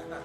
Dia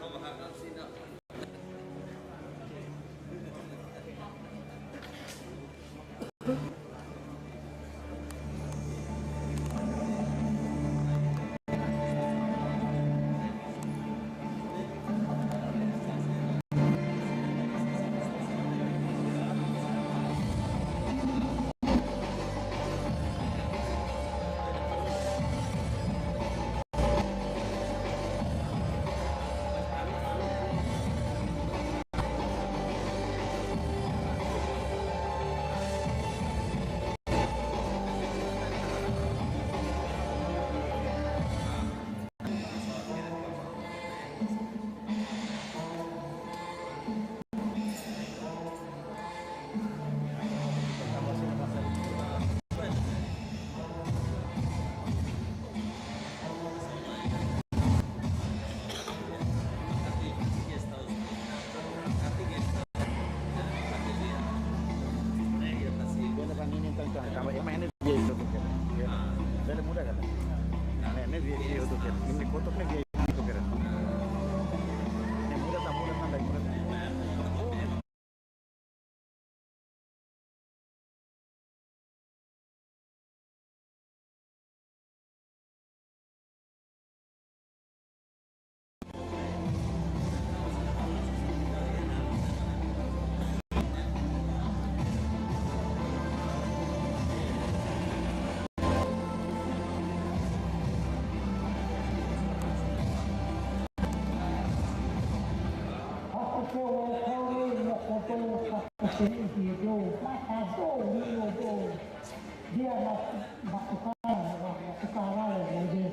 melakukan hal yang dia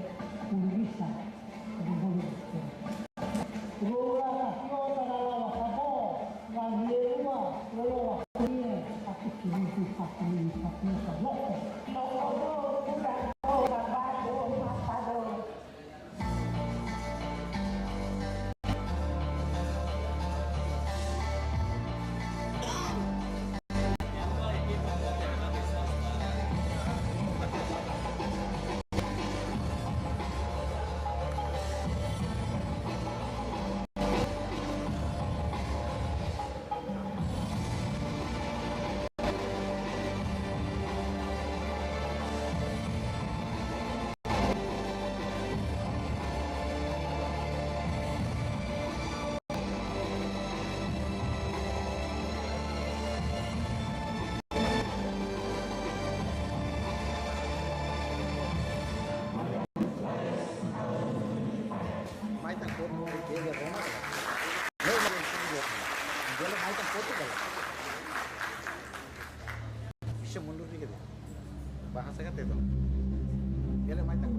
bisa mundur dikit ya. Bahasa kan itu. Dia ada macam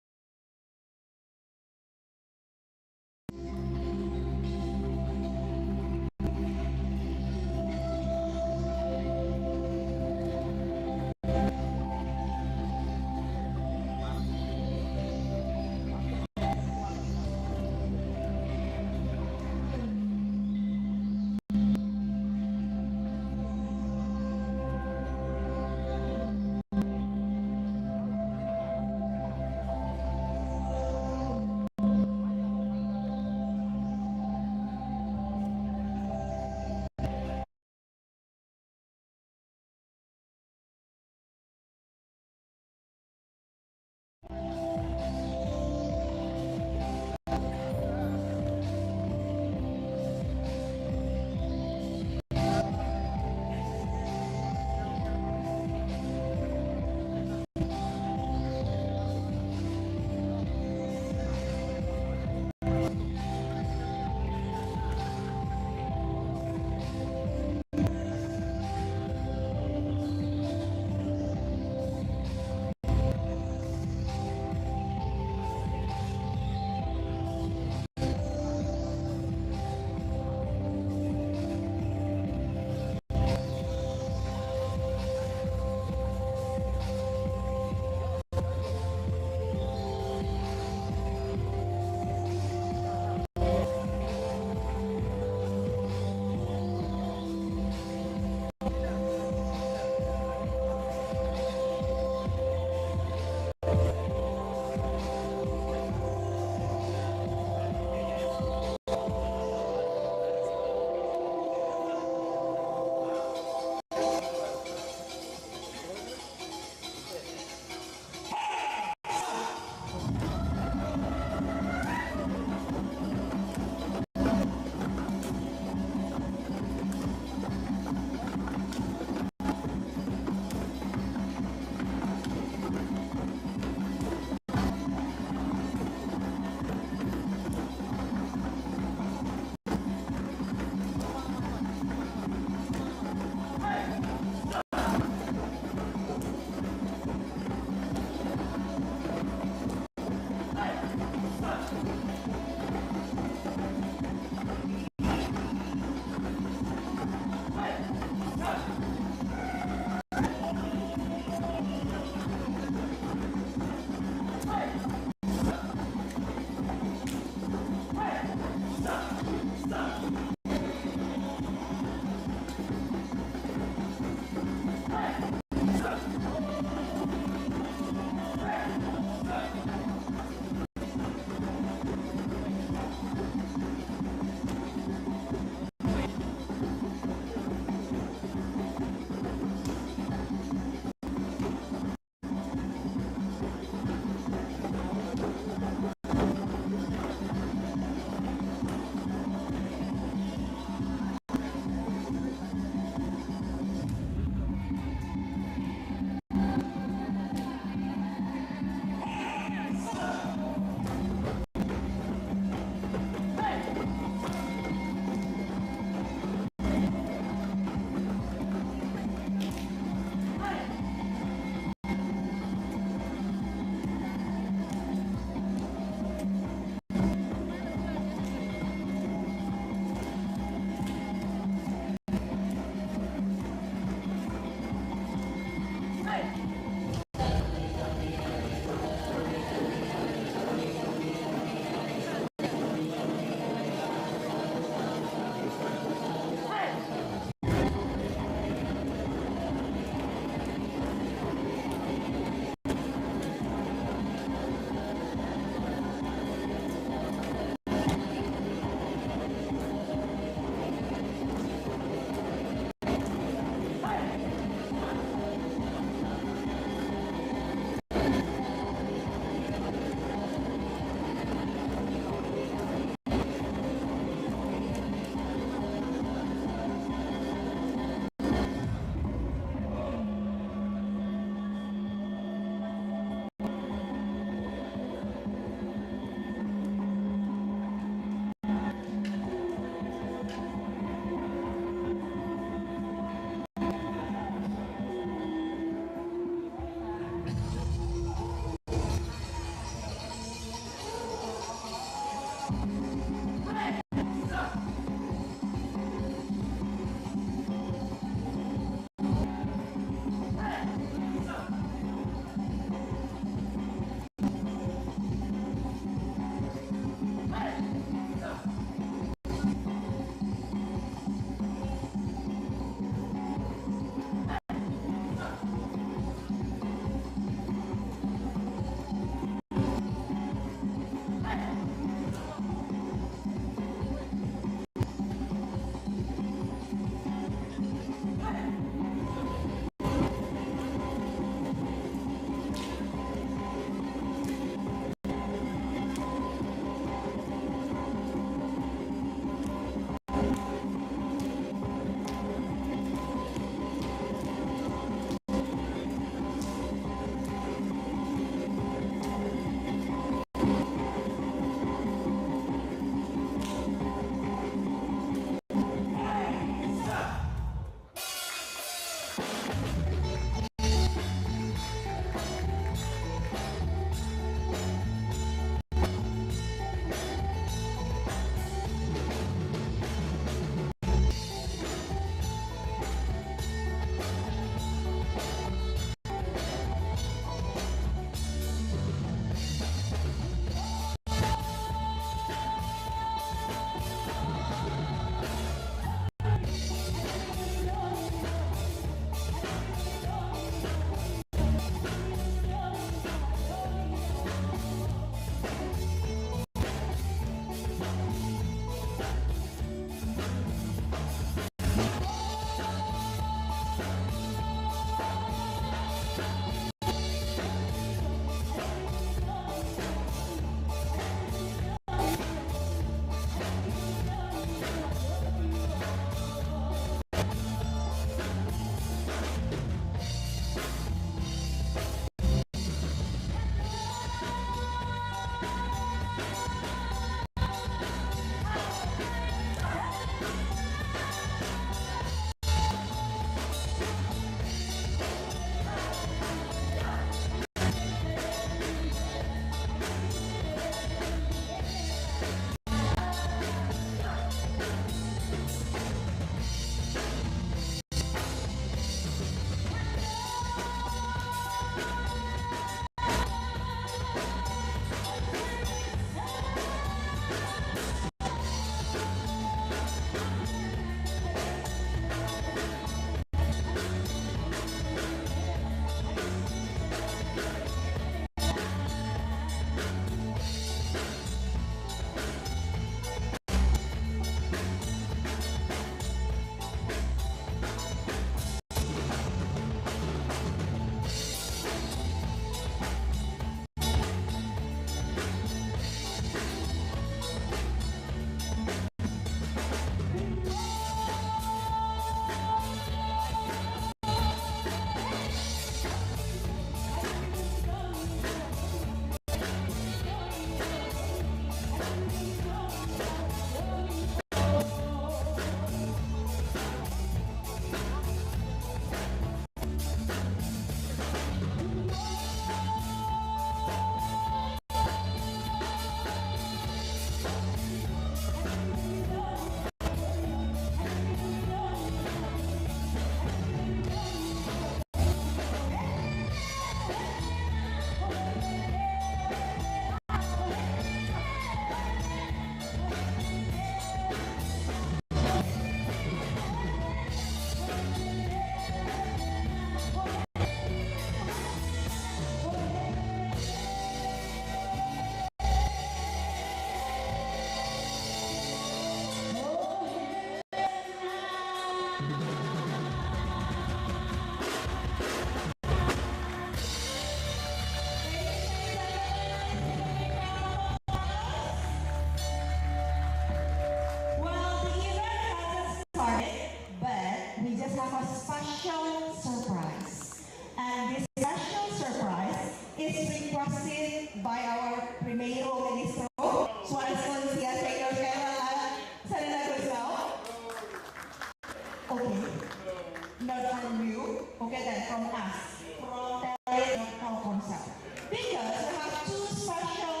from us, from Tais Telkomcel. Because we have two special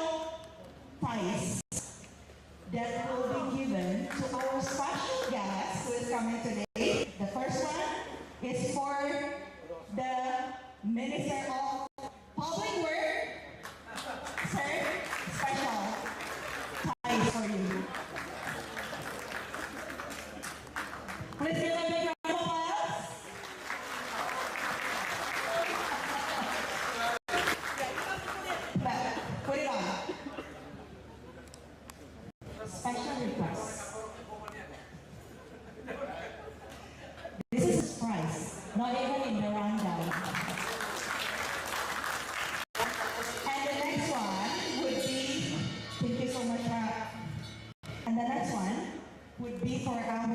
ties that will be given to our special guest who is coming today. The first one is for the Minister of Public Works. Sir, special ties for you. Please give a big round of applause. Put it on. Special request. This is a surprise, not even in the rundown. And the next one would be, thank you so much, Rap. And the next one would be for our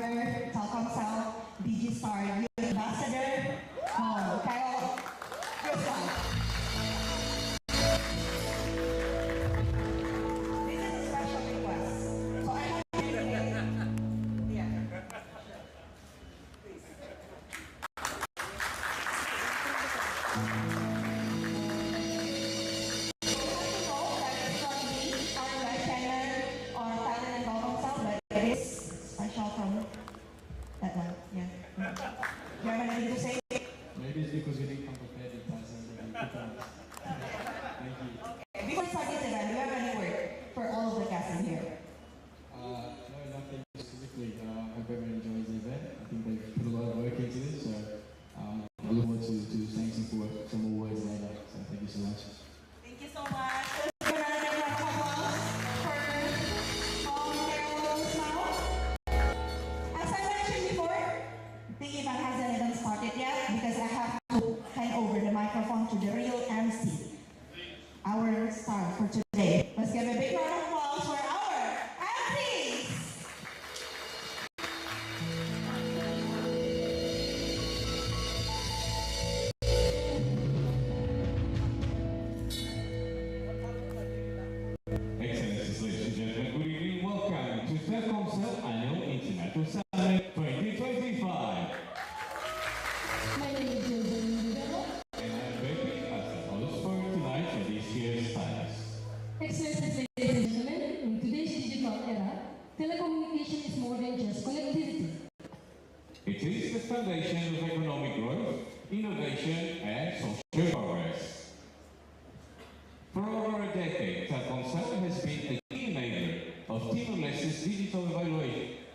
Telkomcel DG Star Youth Ambassador. Oh, Kyle, this one. This is a special request. So I have to yeah. Please. Maybe it's because we didn't come prepared in person. Thank you. Okay, before starting the event, do you have any word for all of the guests in here? No, nothing specifically. I hope everyone enjoys the event. I think they've put a lot of work into this, so I look forward to saying some more words later. So thank you so much. Thank you so much. Let's give another round of applause for Carol's now. As I mentioned before, the event hasn't even started yet because I have to hand over the microphone to the real MC, our star for today. Let's give a big round of applause for our MCs. Excellencies, ladies and gentlemen, good evening. Welcome to Telkomcel Annual International Summit 2025. My name is Josephine And I'm Becky as the host for tonight for this year's Tais. Excellencies, ladies and gentlemen, in today's digital era, telecommunication is more than just connectivity. It is the foundation of economic growth, innovation, and social progress. For over a decade, Telkomcel has been a key enabler of Timor-Leste's digital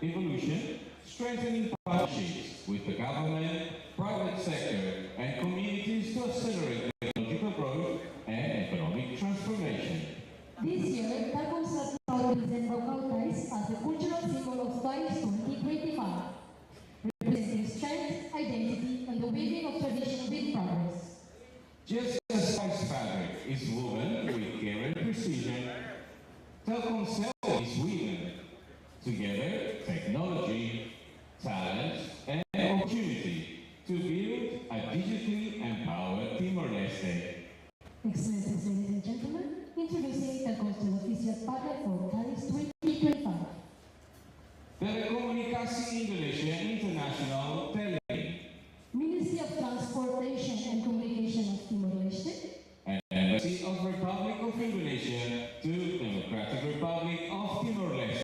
evolution, strengthening partnerships with the government, private sector, and communities to accelerate technological growth and economic transformation. This year, Telkomcel presents local ties as the cultural symbol of Tais 2025, representing strength, identity, and the weaving of tradition with progress. Just as Tais fabric is woven with care and precision, Telkomcel is woven together technology, talent, and opportunity to build a digitally empowered Timor-Leste. Excellencies, ladies and gentlemen, introducing Telkomcel official partner for Tais 2025. Telekomunikasi Indonesia International Tele Ministry of Transportation and Communication of Timor-Leste, and Embassy of Republic of Indonesia to Democratic Republic of Timor-Leste.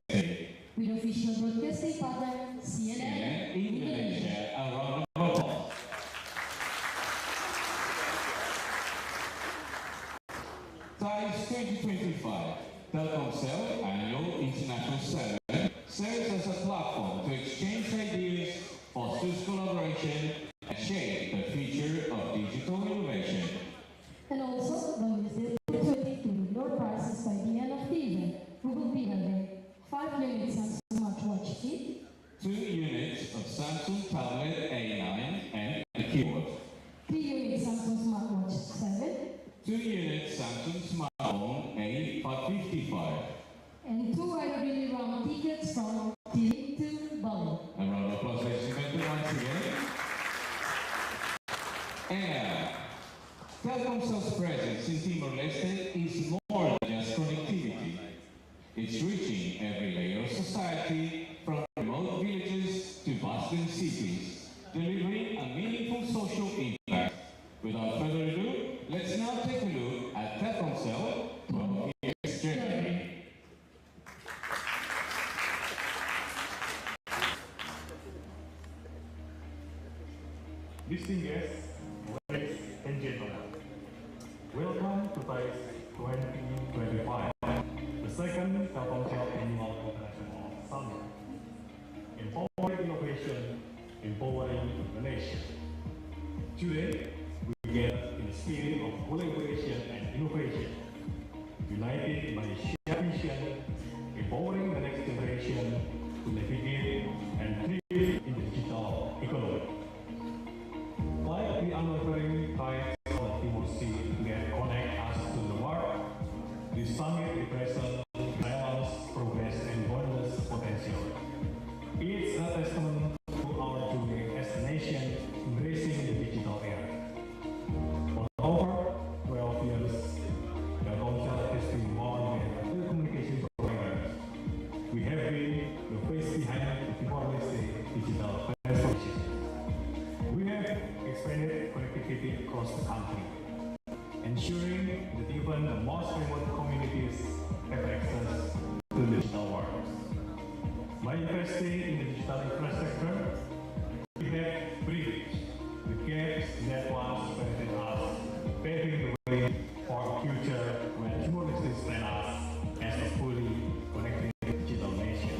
with official broadcasting partner CNN And Indonesia, a round of applause. Tais 2025, Telkomcel Annual International Summit serves as a platform to exchange ideas, fosters collaboration, and shape the future of digital innovation. and also don't miss the opportunity to win door prizes by the end of the event. We will be having 5 units Samsung smartwatch kit, 2 units of Samsung Tablet A9 and a keyboard. 3 units Samsung smartwatch 7, 2 units Samsung Smartphone A555. and 2 really round tickets from Tilly to Bali. A round of applause, ladies and gentlemen, once again. And Telkomcel's presence in Timor-Leste is more than just connectivity. It's reaching every layer of society, from remote villages to bustling cities, delivering a meaningful social impact Distinguished ladies and gentlemen, welcome to Tais 2025, the second Telkomcel Annual International Summit. Empowering innovation, empowering the nation. Today, we gather in the spirit of collaboration and innovation, united by a shared vision, empowering the next generation to navigate and thrive in the digital economy. Like the unwavering ties of the Timor Sea that connect us to the world, this summit represents balance, progress, and boundless potential. It's a testament to our journey as a nation embracing the digital era. For over 12 years, Telkomcel has been more than a telecommunication provider. We have been the face behind the Timor-Leste digital transformation. We have expanded connectivity across the country, ensuring that even the most remote communities have access to the digital world. By investing in the digital infrastructure, we have bridged the gaps that once prevented us, paving the way for a future where Timor-Leste stand us as a fully connected digital nation.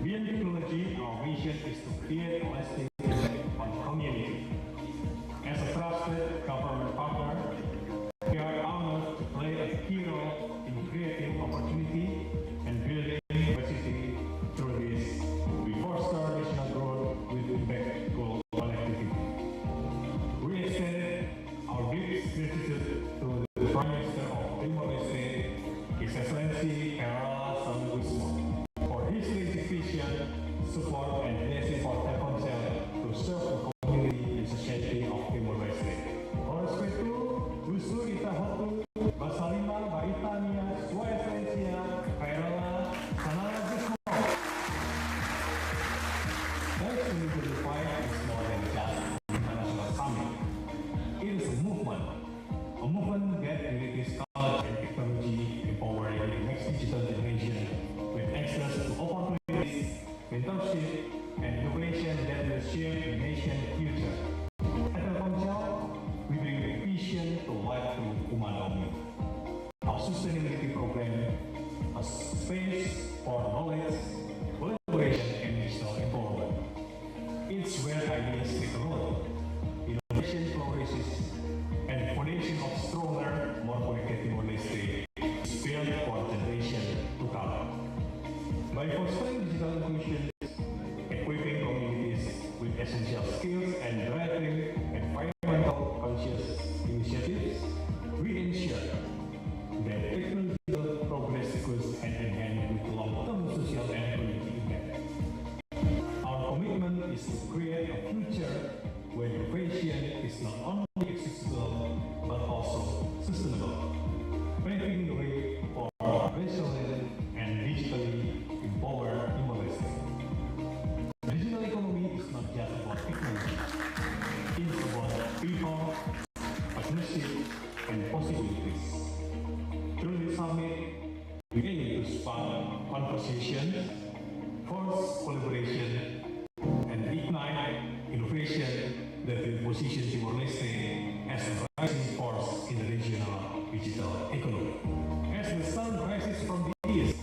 Beyond technology, our vision is to create a lasting impact on the community. As a trusted government partner, we are honored to play a key role in creating opportunity and building diversity. Through this, we foster national growth with impactful connectivity. We extended our deep gratitude to the Prime Minister of Timor-Leste, His Excellency Herala Samuguismo, for his vision, support, and blessing for Telkomcel to serve the community and society of Timor-Leste. Por respeto, Gusto Ita Hotu, Basalima, Baitania, Sua Excellencia, Herala Samuguismo. Tais 2025 is more than just an international summit. It is a movement that unites knowledge and technology, empowering the next digital generation with access to opportunities, mentorship, and innovation that will shape the nation's future. At Telkomcel, we bring the vision to life through Umanomi, our sustainability program, a space for knowledge, collaboration, and digital empowerment. It's where ideas take root, innovation flourishes, and the foundation of stronger, more connected Timor-Leste is built for generations to come. By fostering digital inclusion, equipping communities with essential skills, and driving environmental conscious initiatives, we ensure that technological progress goes hand in hand with long-term social and economic impact. Our commitment is to create a future where innovation is not only accessible but also sustainable, paving the way for a resilient and digitally empowered Timor-Leste. The digital economy is not just about technology; it's about people, partnership, and possibilities. Through this summit, we aim to spark conversation, force collaboration, and ignite innovation that will position Timor-Leste as a rising force in the regional digital economy. As the sun rises from the east,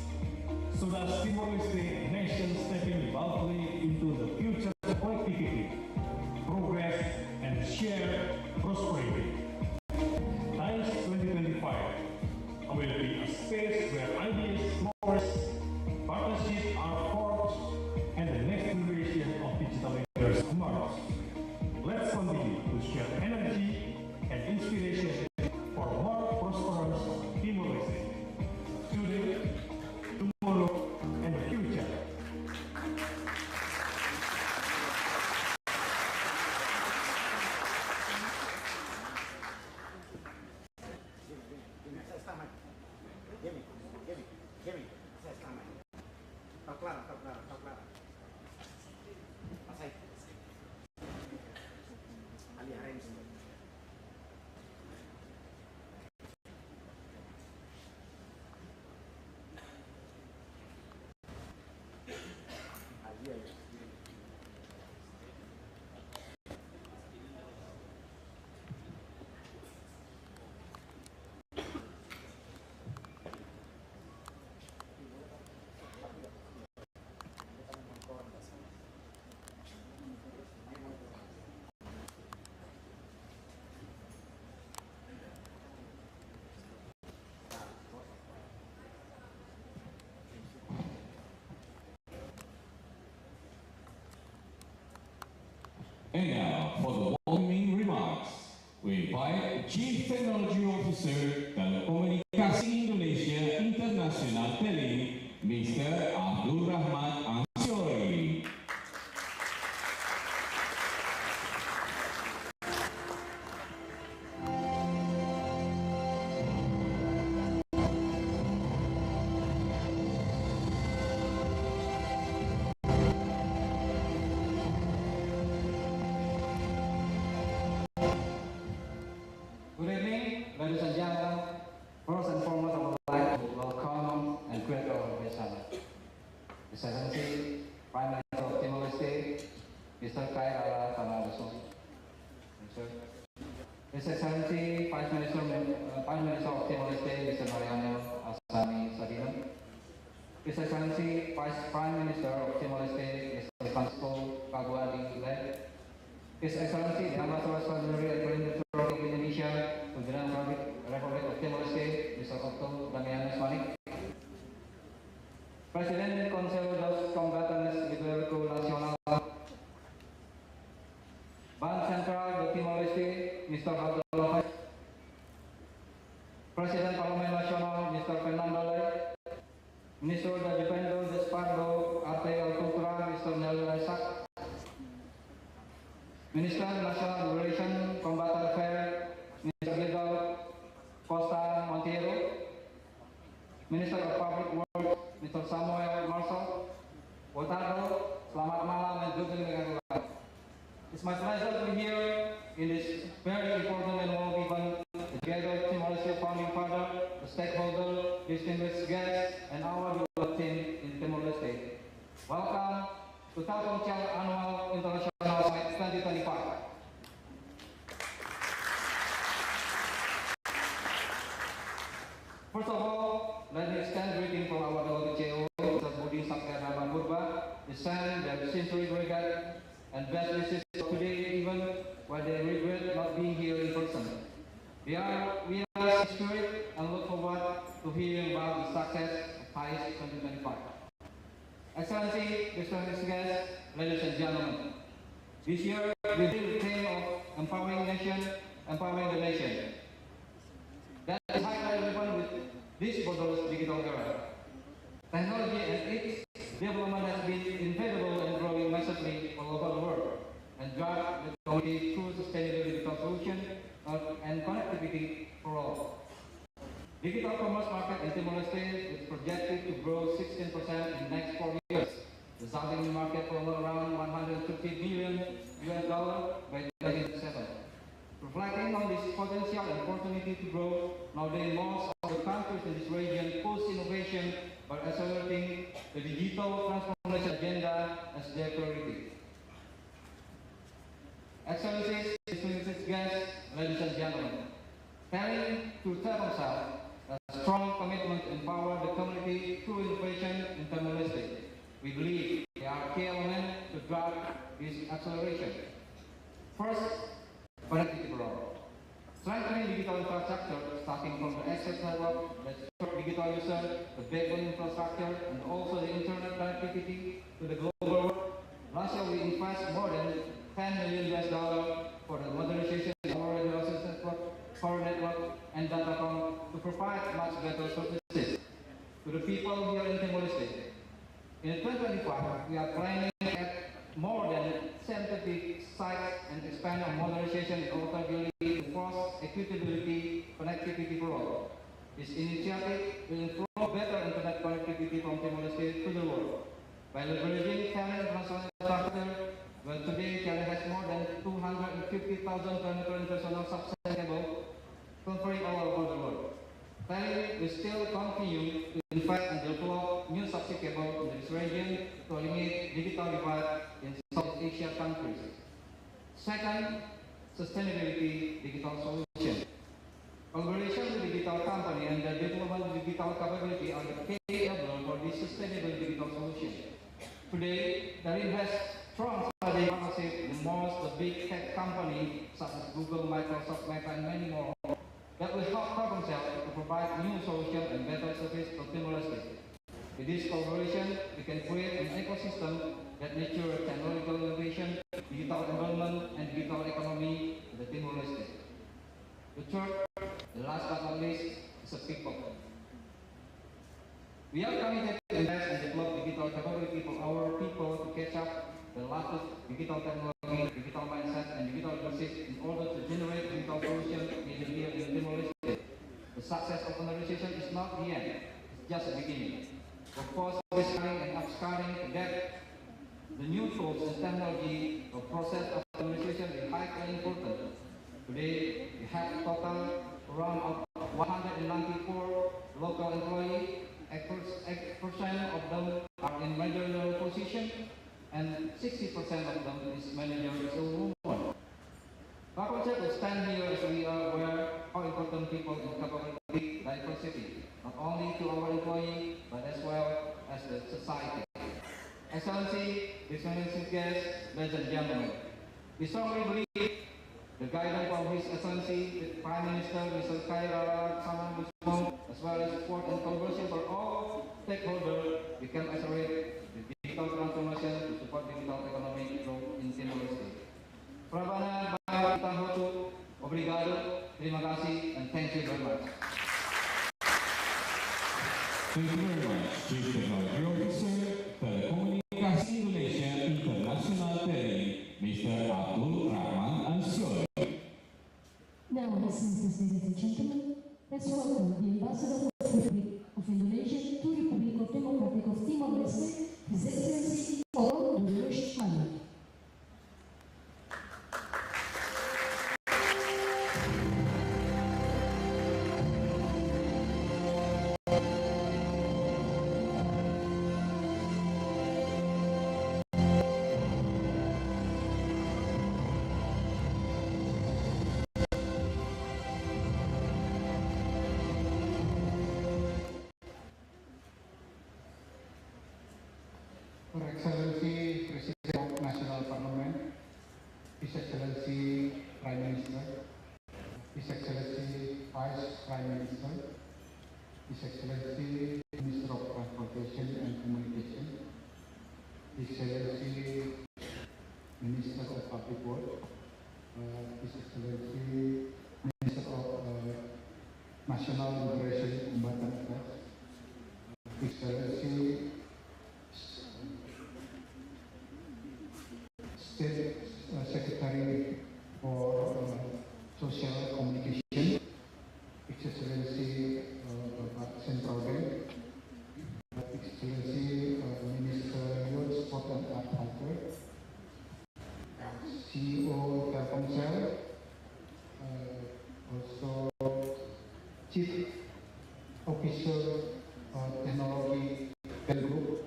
so does Timor-Leste nation stepping boldly into the future of connectivity, progress, and shared prosperity. Tais 2025 will be a space where ideas flourish, partnerships are forged, and the next generation of digital leaders emerge. Let's continue to share energy and inspiration for a more prosperous Timor-Leste. Today, tomorrow, and the future. Saya selamat. Gini. Saya selamat. Kau Clara. Pasai. Ali Harim semua. And now, for the welcoming remarks, we invite Chief Technology Officer Telekomunikasi Indonesia International Tele, Mr. Abdul Rahman Ansyori. Good evening, ladies and gentlemen. First and foremost, I would like to welcome and greet our guest, His Excellency Prime Minister of Timor-Leste, Mr. Kairala Tanadaso. His Excellency Prime Minister of Timor-Leste, Mr. Mariano Asani Sadino. His Excellency Prime Minister of Timor-Leste, Mr. Francisco Kaguadi Leh. His Excellency the Ambassador Extraordinary and Plenipotentiary of Indonesia to the Republic of Timor-Leste, Mr. Otto Damianus Manik. President Consejo dos Combatantes Liberación Nacional, Bank Central de Timor-Leste, Mr. Abdul Lopez. President Parlemen Nasional, Mr. Fernando Leh. Ministro de Defensa de Espardo, Arte y Cultura, Mr. Nelson Isaac. Minister of National Liberation, Combatant Affairs, Minister Legal Costa Monteiro. Minister of Public Works, Mr. Samuel Marshall. Otago, selamat malam dan juga negara. It's my pleasure to be here in this very important and world event together Timor-Leste founding father, the stakeholder, distinguished guests, and our development team in Timor-Leste. Welcome to Telkomcel Annual International Summit 2025. First of all, let me extend greeting from our beloved JO, Mr. Budi Sakyana Bangurba, the son, their sincere regret, and best wishes for today, even while they regret not being here in person. We are in spirit and look forward to hearing about the success of Tais 2025. Excellency, distinguished guests, ladies and gentlemen, this year we bring the theme of empowering the nation. That is highly relevant with this borderless digital era. Technology and its development has been inevitable and growing massively all over the world, and drive the technology through sustainable digital solutions and connectivity for all. Digital commerce market in Timor-Leste is projected to grow 16% in the next 4 years, resulting in a market for around $150 billion by 2027. Reflecting on this potential and opportunity to grow, nowadays most of the countries in this region push innovation by accelerating the digital transformation agenda as their priority. Excellencies, distinguished guests, ladies and gentlemen, turning to Telkomcel, a strong commitment to empower the community through innovation in Timor-Leste. We believe there are key elements to drive this acceleration. First, connectivity for all. Strengthening digital infrastructure, starting from the access network, the digital user, the backbone infrastructure, and also the internet connectivity to the global world. Last year, we invest more than $10 million for the modernization of our radio network, power network, and datacom to provide much better services to the people here in Timor-Leste. In 2025, we are planning at more than 70 sites and expand on modernization and affordability to force equitability connectivity for all. This initiative will improve better internet connectivity from Timor-Leste to the world. By leveraging talent infrastructure, well, today China has more than 250,000 kilometer international subsea cable covering all over the world. Thailand will still continue to invest and develop new subsea cable in this region to eliminate digital divide in South Asia countries. Second, sustainability digital solution. Collaboration with digital company and the development of digital capability are the key enabler for this sustainable digital solution. Today, there is strong strategic partnership with most the big tech companies such as Google, Microsoft, Meta, and many more that will help Telkomcel to provide new solutions and better service to Timor-Leste. With this collaboration, we can create an ecosystem that nurtures technological innovation, digital environment, and digital economy of the Timor-Leste. The third, the last but not least, is the people. We are committed to invest and develop digital capability for our people to catch up the latest digital technology, digital mindset, and digital leadership in order to generate digital solutions in Timor-Leste. The success of modernization is not the end, it's just the beginning. Of course, reskilling and upskilling to get the new tools and technology of process of modernization is highly important. Today, we have a total around 194 local employees. 8% of them are in managerial position, and 60% of them is managerial women. Telkomcel will stand here as we are aware how important people and capability diversity, not only to our employees, but as well as the society. Excellency, distinguished guests, ladies and gentlemen, we strongly believe the guidance of His Excellency, the Prime Minister, Mr. Khaira Saman Busbong, as well as support and collaboration for all stakeholders, we can accelerate the digital transformation to support digital economic growth in Timor-Leste. Pravana, Baik, Obrigado, terima kasih, and thank you very much. Thank you very much, Chief Technology Officer, Telekomunikasi Indonesia International Tele, Mr. Abdul Rahman Ansori. Now, ladies and gentlemen, let's welcome the Ambassador of the Republic of Indonesia to the Republic of Democratic of Timor-Leste, His Excellency Olo Dulus Malik. Her Excellency President of National Parliament, His Excellency Prime Minister, His Excellency Vice Prime Minister, His Excellency Minister of Transportation and Communication, His Excellency Minister of Public Works, His Excellency Minister of National Liberation Combatant Affairs, His Excellency State Secretary for Social Communication, His Excellency Central Bank, His Excellency Minister Youth, Sport and Art Culture, CEO Telkomcel, also Chief Officer Technology Group,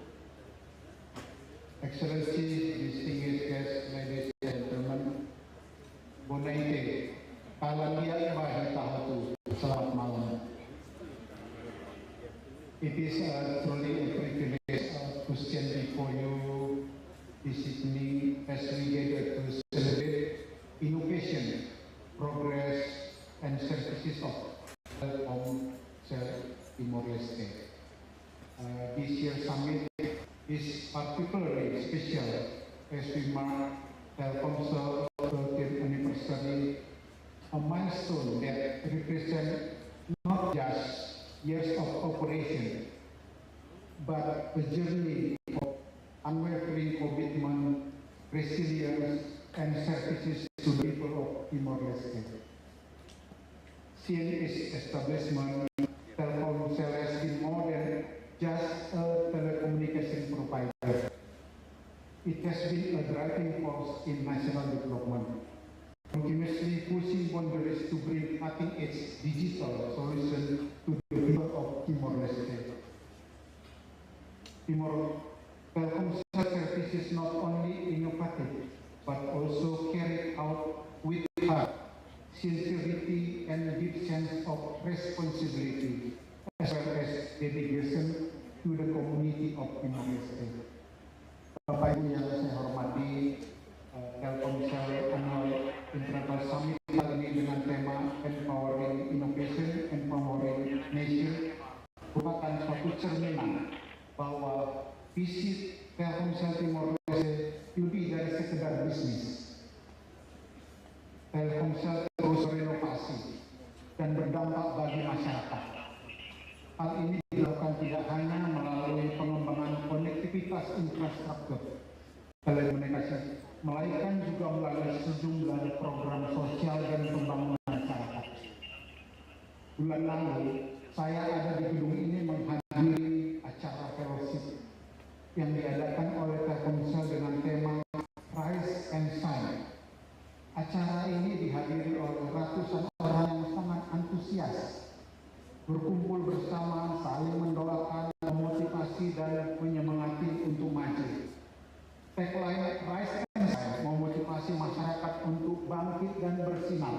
Excellency, distinguished guests, ladies and gentlemen, Bonaite, Kalandia Bahitahatu, selamat malam. It is truly a privilege to stand before you this evening as we gather to celebrate innovation, progress, and services of Telkomcel Timor-Leste. This year's summit is particularly special as we mark Telkomcel's 30th anniversary, a milestone that represents not just years of operation, but a journey of unwavering commitment, resilience, and services to the people of Timor-Leste. Since its establishment, Telkomcel has been more than just a telecommunication provider. It has been a driving force in national development, continuously pushing boundaries to bring cutting-edge digital solutions to the people of Timor-Leste. Telkomcel services not only innovative, but also carried out with heart, sincerity, and a deep sense of responsibility, as well as dedication to the community of Timor-Leste. Bapak Ibu yang saya hormati, Telkomcel Annual International Summit kali ini dengan tema Empowering Innovation, Empowering Nation merupakan suatu cerminan bahwa visi Telkomcel Timor-Leste lebih dari sekedar bisnis, Telkomsel terus berinovasi dan berdampak bagi masyarakat. Hal ini dilakukan tidak hanya melalui pengembangan konektivitas infrastruktur telekomunikasi, melainkan juga melalui sejumlah program sosial dan pembangunan masyarakat. Bulan lalu, saya ada di gedung ini menghadiri acara fellowship yang diadakan oleh Telkomsel dengan tema Rise and Shine. Acara ini dihadiri oleh ratusan orang yang sangat antusias, berkumpul bersama, saling mendoakan, memotivasi dan menyemangati untuk maju. Tagline Rise and Shine memotivasi masyarakat untuk bangkit dan bersinar.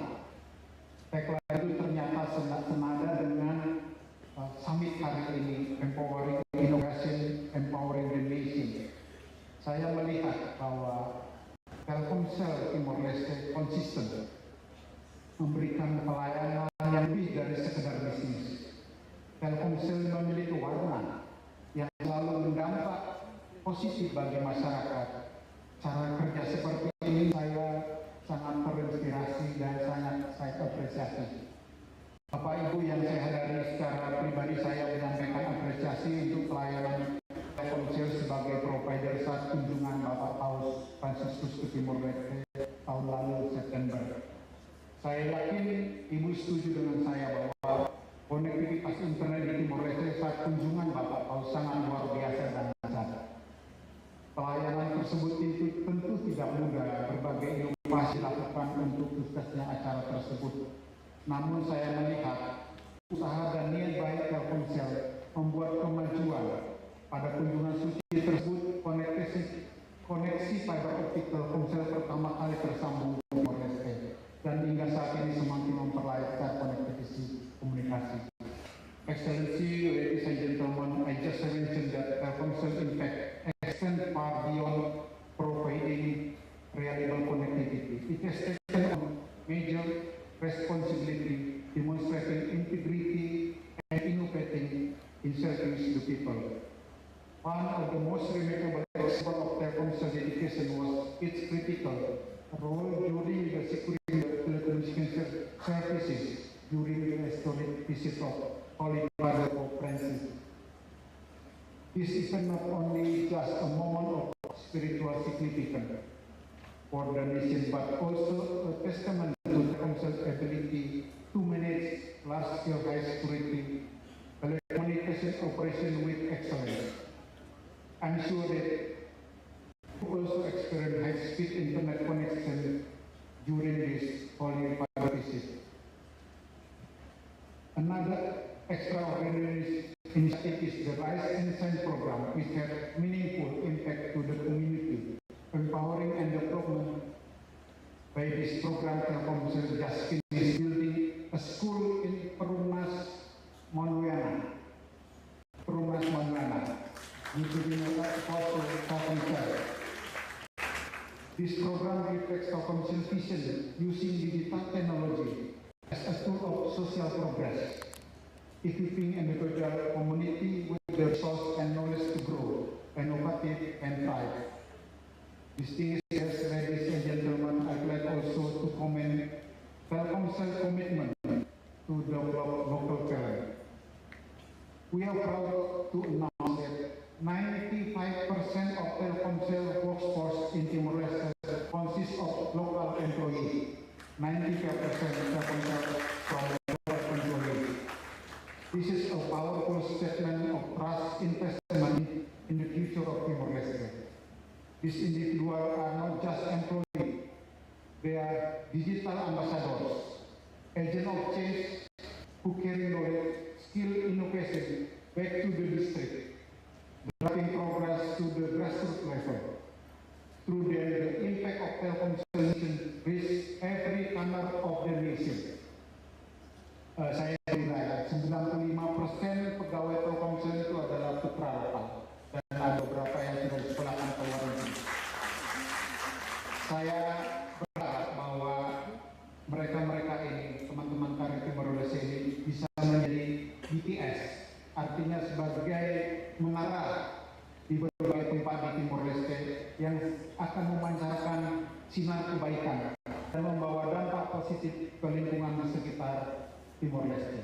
Tagline itu ternyata senada dengan summit hari ini, Empowering Innovation, Empowering the Nation. Saya melihat bahwa Telkomsel Timor Leste konsisten memberikan pelayanan yang lebih dari sekedar bisnis. Telkomsel memiliki warna yang selalu berdampak positif bagi masyarakat. Cara kerja seperti ini saya sangat terinspirasi dan sangat saya apresiasi. Bapak Ibu yang saya hadiri secara pribadi, saya menyampaikan apresiasi untuk pelayanan Telkomsel sebagai provider saat kunjungan Bapak Paus Fransiskus ke Timor Leste tahun lalu September. Saya yakin Ibu setuju dengan saya bahwa konektivitas internet di Timor Leste saat kunjungan Bapak Paus sangat luar biasa dan besar. Pelayanan tersebut itu tentu tidak mudah, berbagai inovasi dilakukan untuk suksesnya acara tersebut. Namun saya melihat usaha dan niat baik Telkomsel membuat kemajuan. Pada kunjungan suci tersebut, koneksi fiber optik Telkomsel pertama kali tersambung di Timor Leste dan hingga saat ini semakin memperlancar konektivitas komunikasi. Excellency, ladies and gentlemen, I just mentioned that Telkomsel in fact extend far beyond providing reliable connectivity. It has taken on major responsibility, demonstrating integrity and innovating in service to people. One of the most remarkable aspects of Telkomsel's dedication was its critical role during the securing the telecommunication services during the historic visit of Holy Father Pope Francis. This is not only just a moment of spiritual significance for the nation, but also a testament to Telkomsel's ability to manage large-scale high-security telecommunication operation with excellence. I'm sure that you also experience high-speed internet connection during this Holy Father visit. Another extraordinary initiative is the Rise and Shine program, which had meaningful impact to the community. Empowering and development by this program, Telkomsel just finished building a school in Perumnas Manuana. This program reflects Telkomsel's vision using digital technology as a tool of social progress, equipping individual community with the resource and knowledge to grow, innovative and thrive. Distinguished guests, ladies and gentlemen, I'd like also to commend Telkomsel's commitment to develop local talent. We are proud to announce that 95% of Telkomsel workforce in Timor-Leste consists of local employees. 95% Telkomsel from local employees. This is a powerful statement of trust investment in the future of Timor-Leste. These individuals are not just employees, they are digital ambassadors, agents of change who carry knowledge, skill, innovation back to the district, driving progress to the grassroots level. Through them, the impact of Telkomsel reaches every corner of the nation. Saya kira 95% pegawai Telkomsel itu adalah putra lokal dan ada beberapa yang sudah disekolahkan ke luar negeri. Saya berharap bahwa mereka-mereka ini, teman-teman karir Timor Leste ini bisa menjadi BTS, artinya sebagai menara di berbagai tempat di Timor Leste yang akan memancarkan sinar kebaikan dan membawa dampak ke lingkungan sekitar Timor Leste.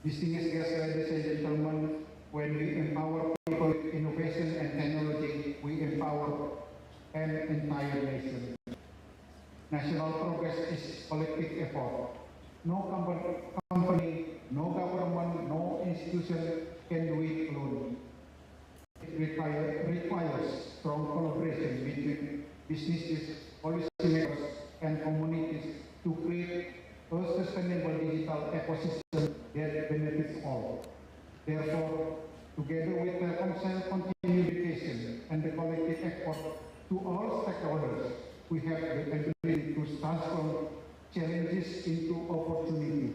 Distinguished guests, ladies and gentlemen, when we empower people with innovation and technology, we empower an entire nation. National progress is collective effort. No company, no government, no institution can do it alone. It requires strong collaboration between businesses, policymakers, and communities to create a sustainable digital ecosystem that benefits all. Therefore, together with Telkomcel continued dedication and the collective effort to all stakeholders, we have the ability to transform challenges into opportunity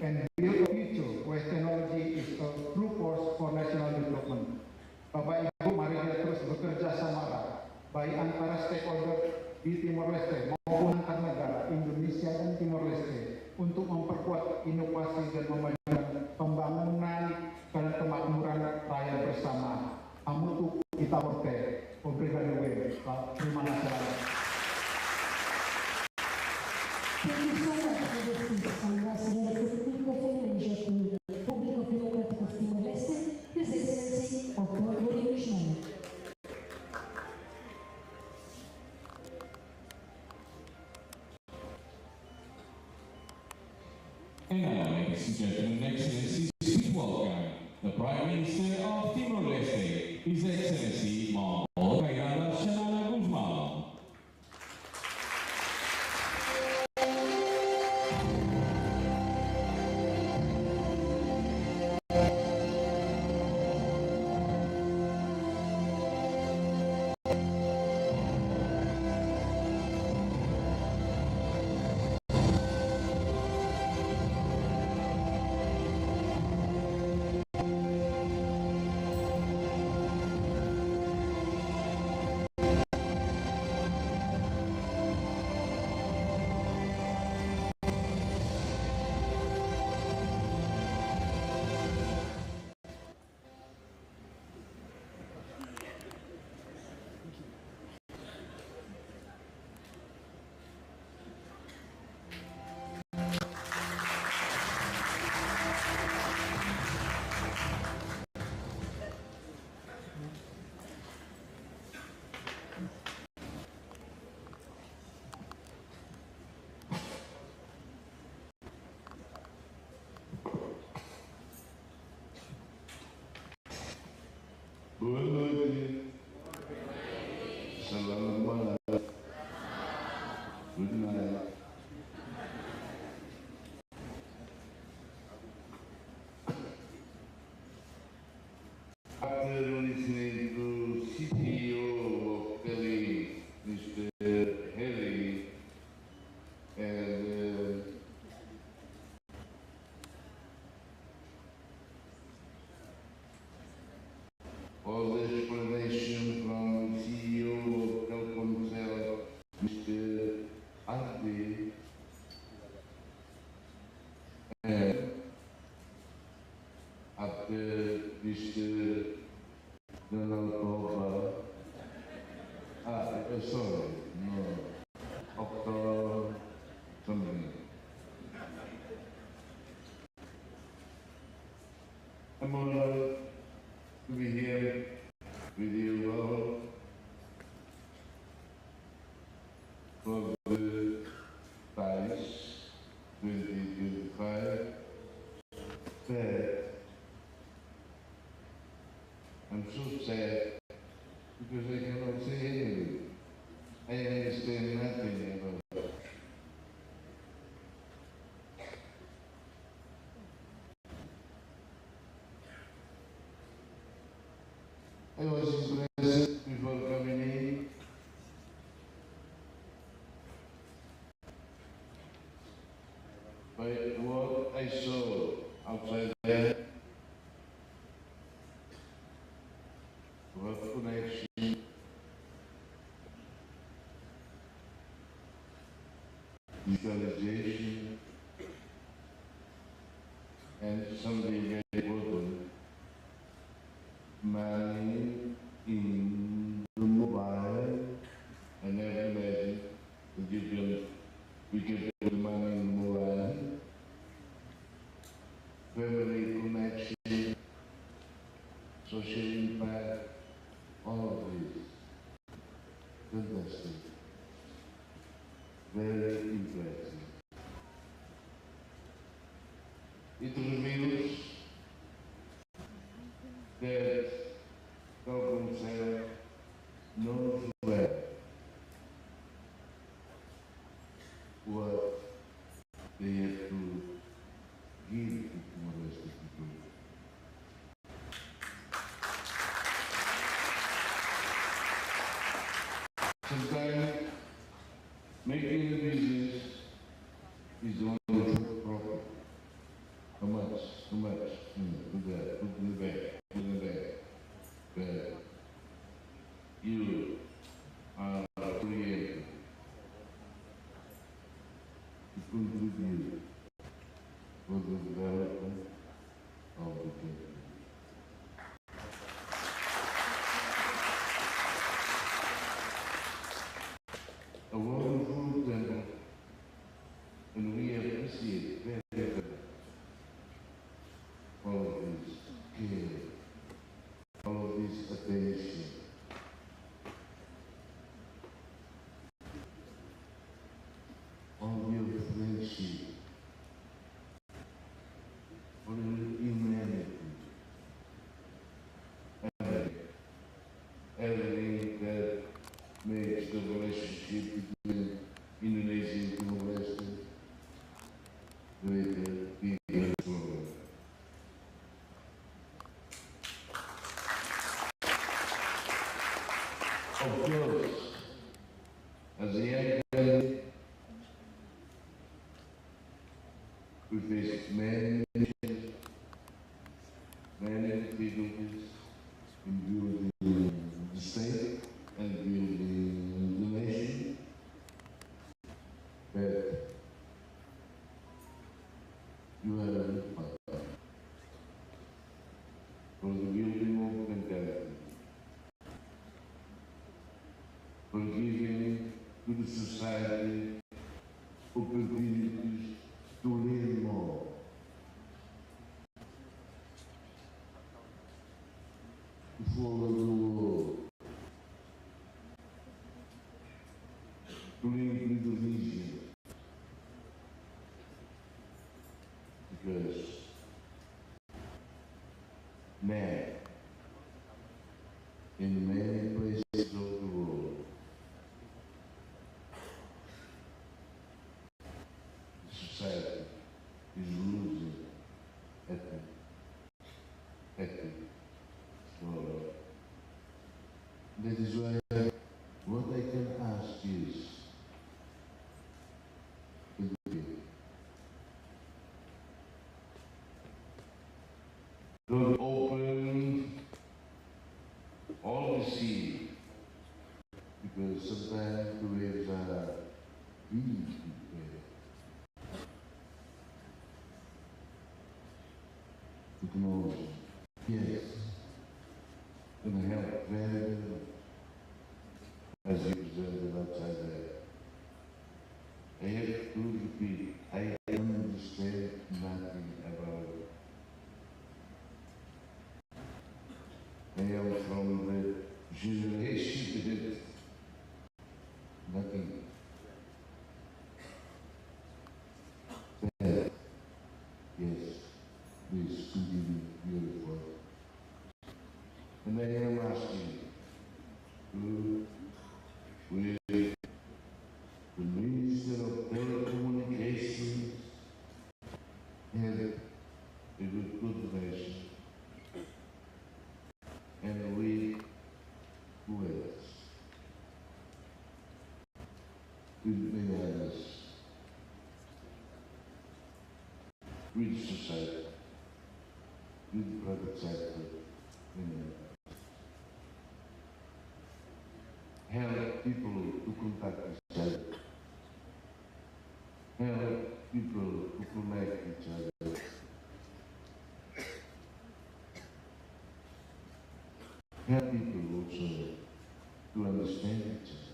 and build a future where technology is a true force for national development. Bapak Ibu, mari kita terus bekerja sama baik antara stakeholder di Timor Leste maupun antar negara Indonesia dan Timor Leste untuk memperkuat inovasi dan memajukan pembangunan dan kemakmuran rakyat bersama. Amutu kita orte, obrigado. Terima kasih. Thank you so much for this speech, Ambassador of the Republic of Indonesia to the Republic of Democratic of Timor-Leste, His Excellency Dr. William Schneider. And now, ladies and gentlemen, Excellencies, please welcome the Prime Minister of Timor-Leste, His Excellency Mahmoud Khairana Shanana Guzman. Boa noite. Salam malam. Good night. After listening to CTO of Delhi, Mr. Harry, and all the explanation from CEO of Telkomcel, Mr. Andi, and after Mr. Donald Toba, sorry, no, Octo something. I'm honored to be here with you all for the Tais 2025. But I'm so sad because I cannot say anything. I understand nothing about it. I was impressed before coming in by what I saw outside there, what connection, digitalization, and something very important, money in the mobile and every that we can put money in more family connection, social impact, all of this. Fantastic. Very impressive. It reveals that Telkomcel knows well what they have to give to Timor-Leste people. Sometimes making a business is only profit. How much? How much? Put that, put in the bag, put in the bag. But you are created to contribute for the development of the country. A wonderful temple, and we appreciate very much all of this care, all of this attention. All your friendship, all your humanity, everything that makes the relationship between Indonesia and Timor-Leste greater, bigger, stronger. Of course, as a young country, we face many challenges, many difficulties in building the state and building the nation. But you are a good partner for the building of mentality, for giving to the society opportunities to learn more, to follow the world, to live with the vision, because man, in many places of the world, society is losing ethic. So that is why what I can ask is, don't open all the sea, because sometimes the waves are really big. Technology, yes, can help very much, as you presented outside there. I have to repeat, I understand nothing about it. I am from the generation that nothing. Bad. Yes, please continue, beautiful. And I am asking, who will the Minister of Telecommunications have a good coordination? And we, who else? With many others, with society, with private sector, help people to contact each other, help people to connect each other, help people also to understand each other.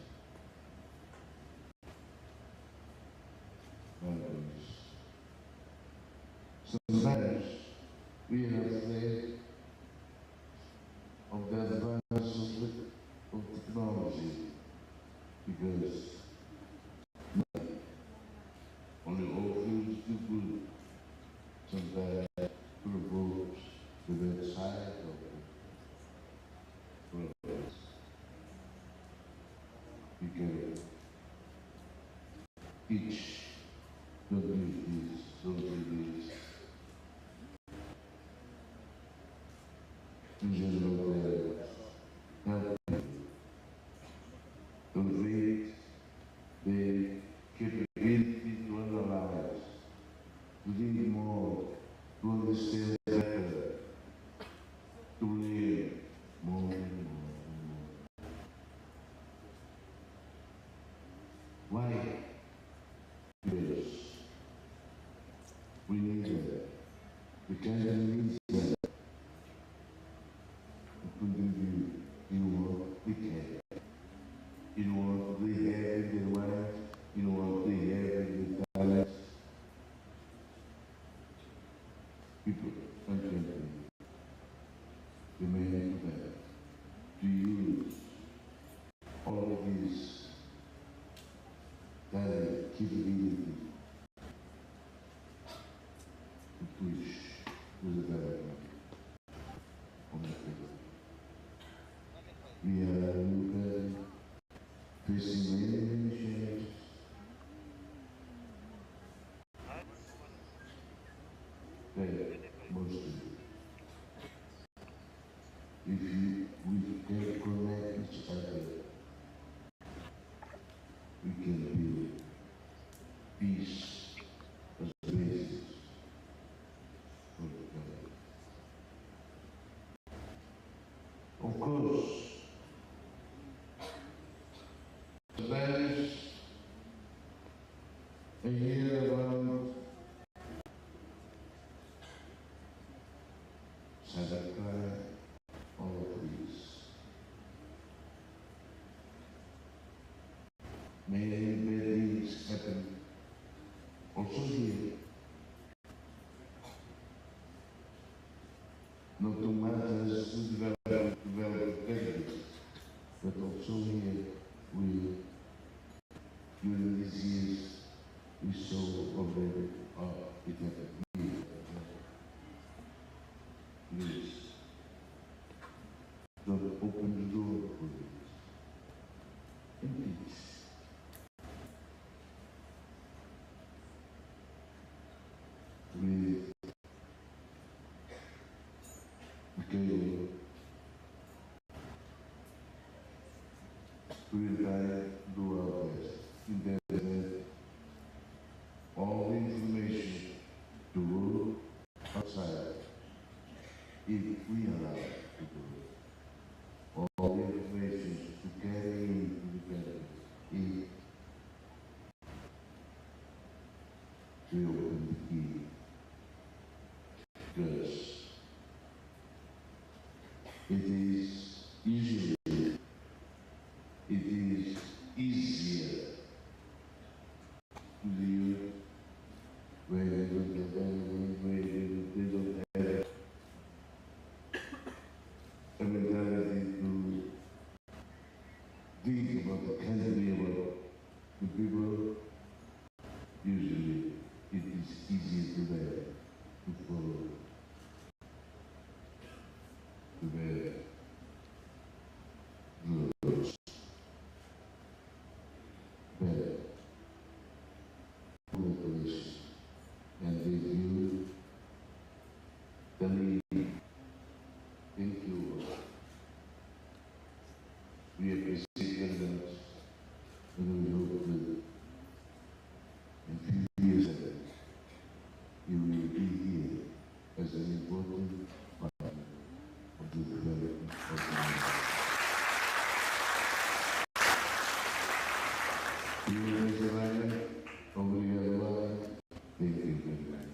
teach, don't do this, don't do this. In general, help you. Don't wait, the capability to analyze, to think more, to understand better, to live more and more and more. Why? Yes. We need that. The country needs that. To contribute in what we can, in what they have in their minds, in what they have in their talents. People and country demand that to use all of these talent, capability to push the development of the people. We are looking, facing many changes. That mostly, if we can connect each other, we can build peace as a basis for the country. Of course, sometimes I hear about Sadaka, all of these. Many bad things happen also here. Not to matters to develop countries, but also here during these years, we saw already it happened here. Please, don't open the door for this. And peace. With Michael, we will try to do our best in that all the information to work outside, if we are allowed to do it. All the information to carry into the country, if we open the key. Because it is easier to live where they don't have anything, where they don't have a mentality to think about the country, about the people. Usually it is easier to them to follow, to bear rules, bear regulation, and they view the lead. Thank you. We appreciate your attendance, and we hope that in few years you will be here as an important partner of the development of the nation. Mr. Ryan, obrigado. Thank you very much.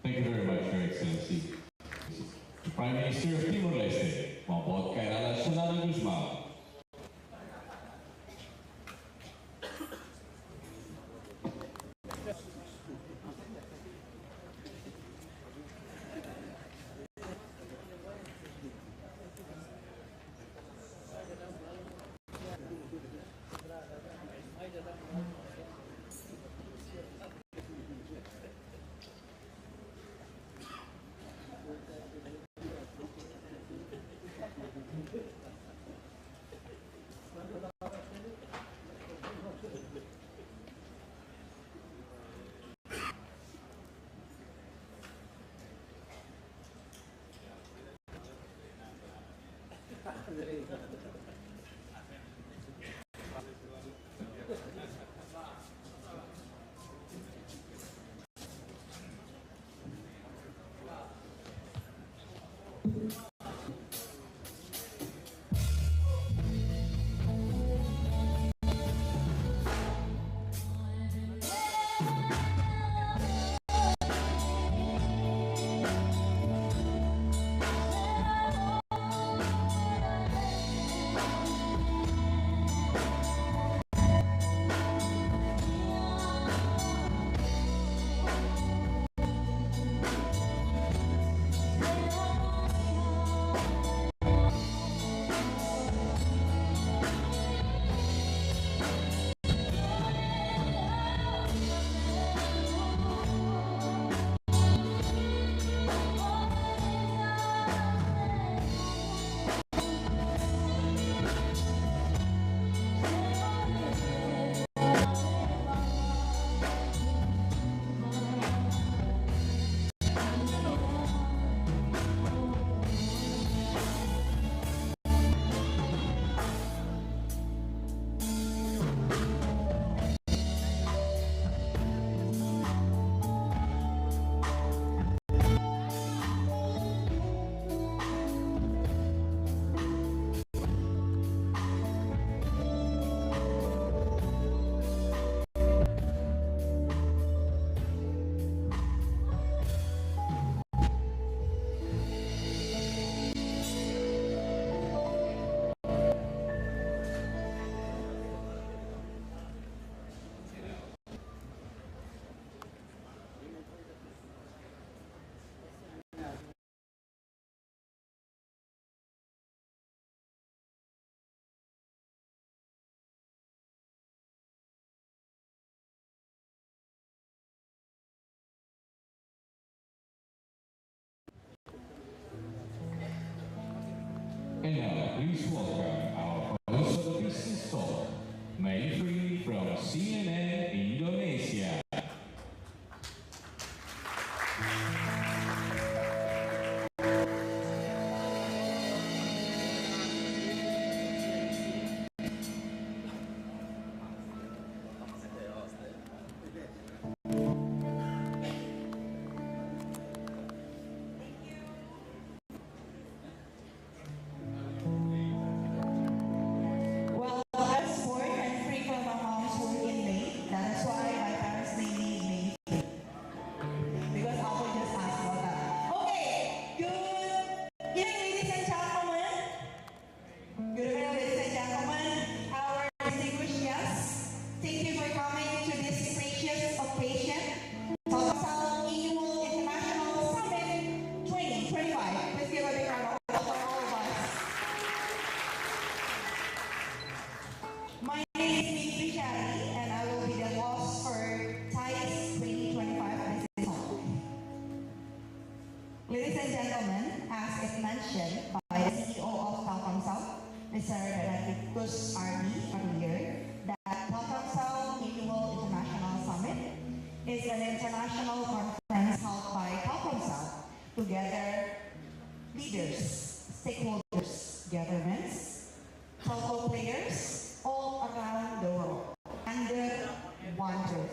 Thank you very much, Your Excellency. The Prime Minister of Timor-Leste, Mampot Kairala Sunana Guzman. And now, please welcome our host of Business Talk, Mayfree from CNN Indonesia. Well, I was born and free from my mom's womb in May. That is why my parents named me May. Because I will just ask about that. Okay, good evening, ladies and gentlemen. Good evening, ladies and gentlemen. Our distinguished guests, thank you for coming to this precious occasion. Telkomsel Annual International Summit 2025. Let's give a big round of applause for all of us. My name is Tais Telkomcel, and I will be the host for Tais 2025 Business Talk. Ladies and gentlemen, as is mentioned by the CEO of Telkomsel, Mr. Benedictus R.D. earlier, that Telkomsel Annual International Summit is an international conference held by Telkomsel to gather leaders, stakeholders, governments, telco players all around the world under one roof.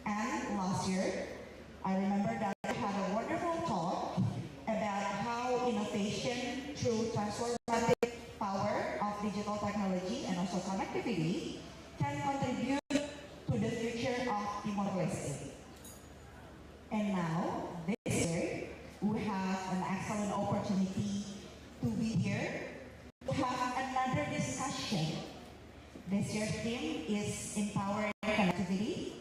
And last year, I remember that I had a wonderful talk about how innovation through transformative power of digital technology and also connectivity can contribute to the future of Timor Leste. And now, this year, we have an excellent opportunity to be here to have another discussion. This year's theme is Empowering Connectivity,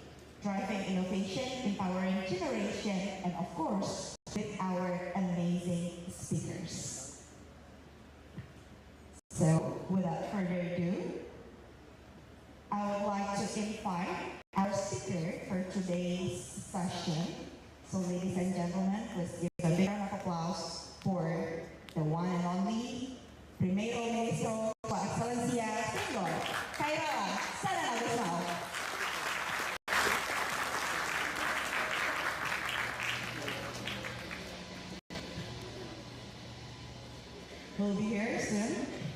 Driving Innovation, Empowering Generation, and of course, with our amazing speakers. So, without further ado, I would like to invite our speaker for today's session. So, ladies and gentlemen, let's give a big round of applause for the one and only Primero Ministro Su Excelencia Senghor Khairul Sadana. We'll be here soon.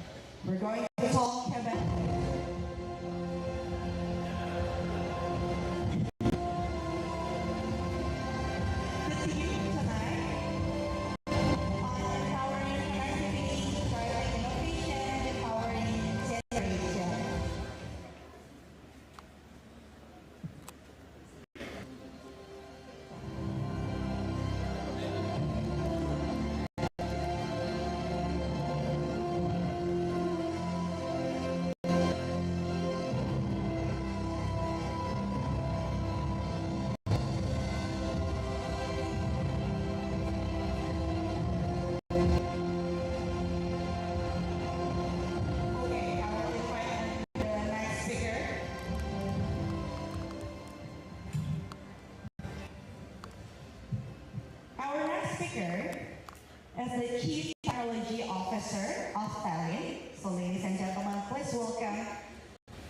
We're going to talk about the theme tonight on empowering connectivity, driving innovation, empowering generation. Okay, I will invite the next speaker. Our next speaker is the Chief Technology Officer of Thailand. So ladies and gentlemen, please welcome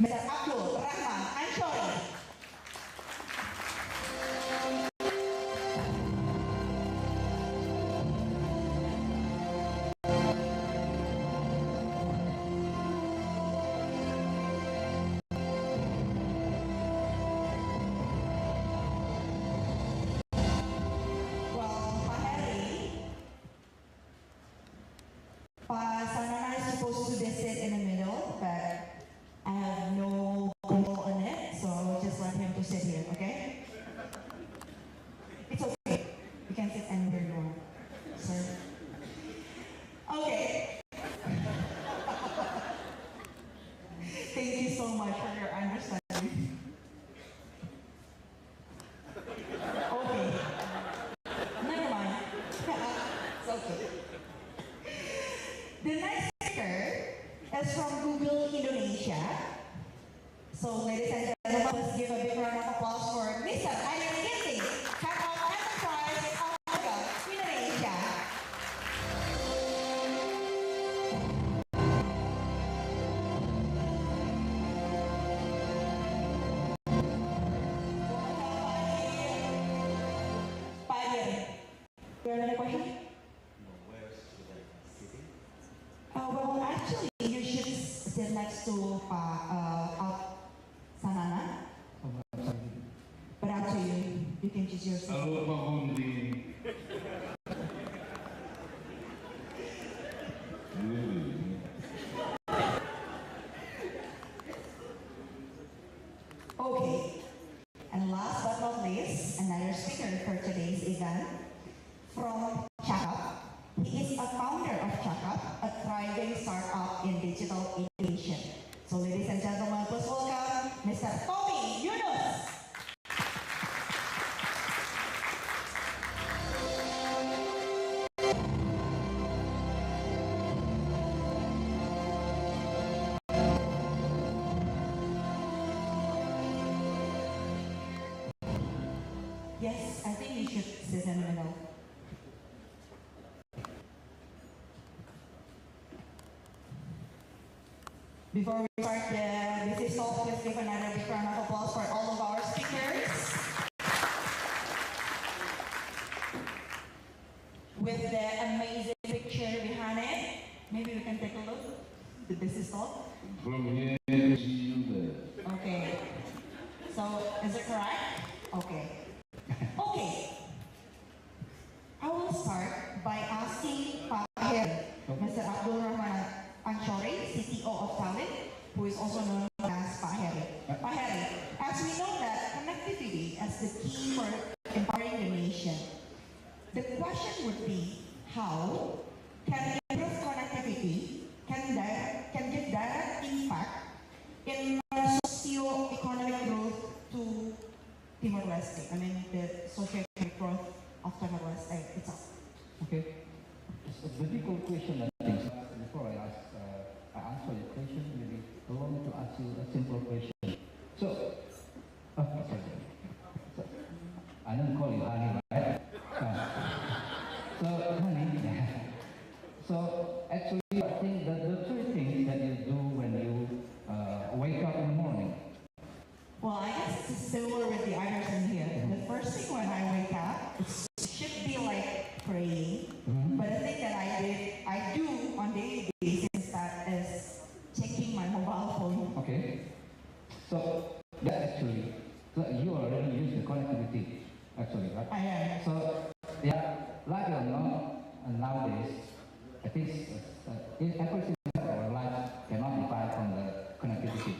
Mr. Abdul Rahman Anshori. Well, Pak Sanana is supposed to be sit in the middle, but I have no control on it, so I'll just let him to sit here, okay? It's okay. You can sit anywhere you want, sir. Okay. Thank you so much for your understanding. Okay. Never mind. It's okay. The next speaker is from Google Indonesia. So, ladies and gentlemen, let's give a big round of applause for Mr. Ayan Ginting, Head of Enterprise of Google Indonesia. Pak Ayan, do you have any question? Well, actually, you should sit next to Sanana. But up to you. You can choose your seat. Halo Pak Bundi. Okay. And last but not least, another speaker for today's event from Chakap. He is a founder of Chakap, a thriving startup in digital innovation. So, ladies and gentlemen, please welcome Mr. Tommy Yunus. Yes, I think you should sit in the middle. Before we start the business talk, let's give another big round of applause for all of our speakers. With the amazing picture behind it, maybe we can take a look. The business talk. From here to see you there. Okay. So, is it correct? Okay. Okay. I will start by asking Pak Heri, Mr. Abdul Rahman Anshori, CTO of Thailand, who is also known as Pak Heri. Pak Heri, as we know that connectivity is the key for empowering the nation, the question would be how can improve connectivity can give direct impact in socio-economic growth to Timor-Leste. I mean, the socio-economic growth of Timor-Leste itself. Okay, it's a difficult question. I think before I answer your question, maybe allow me to ask you a simple question. So, I don't call you Honey, right? So, Honey, every single of our life cannot depend from the connectivity.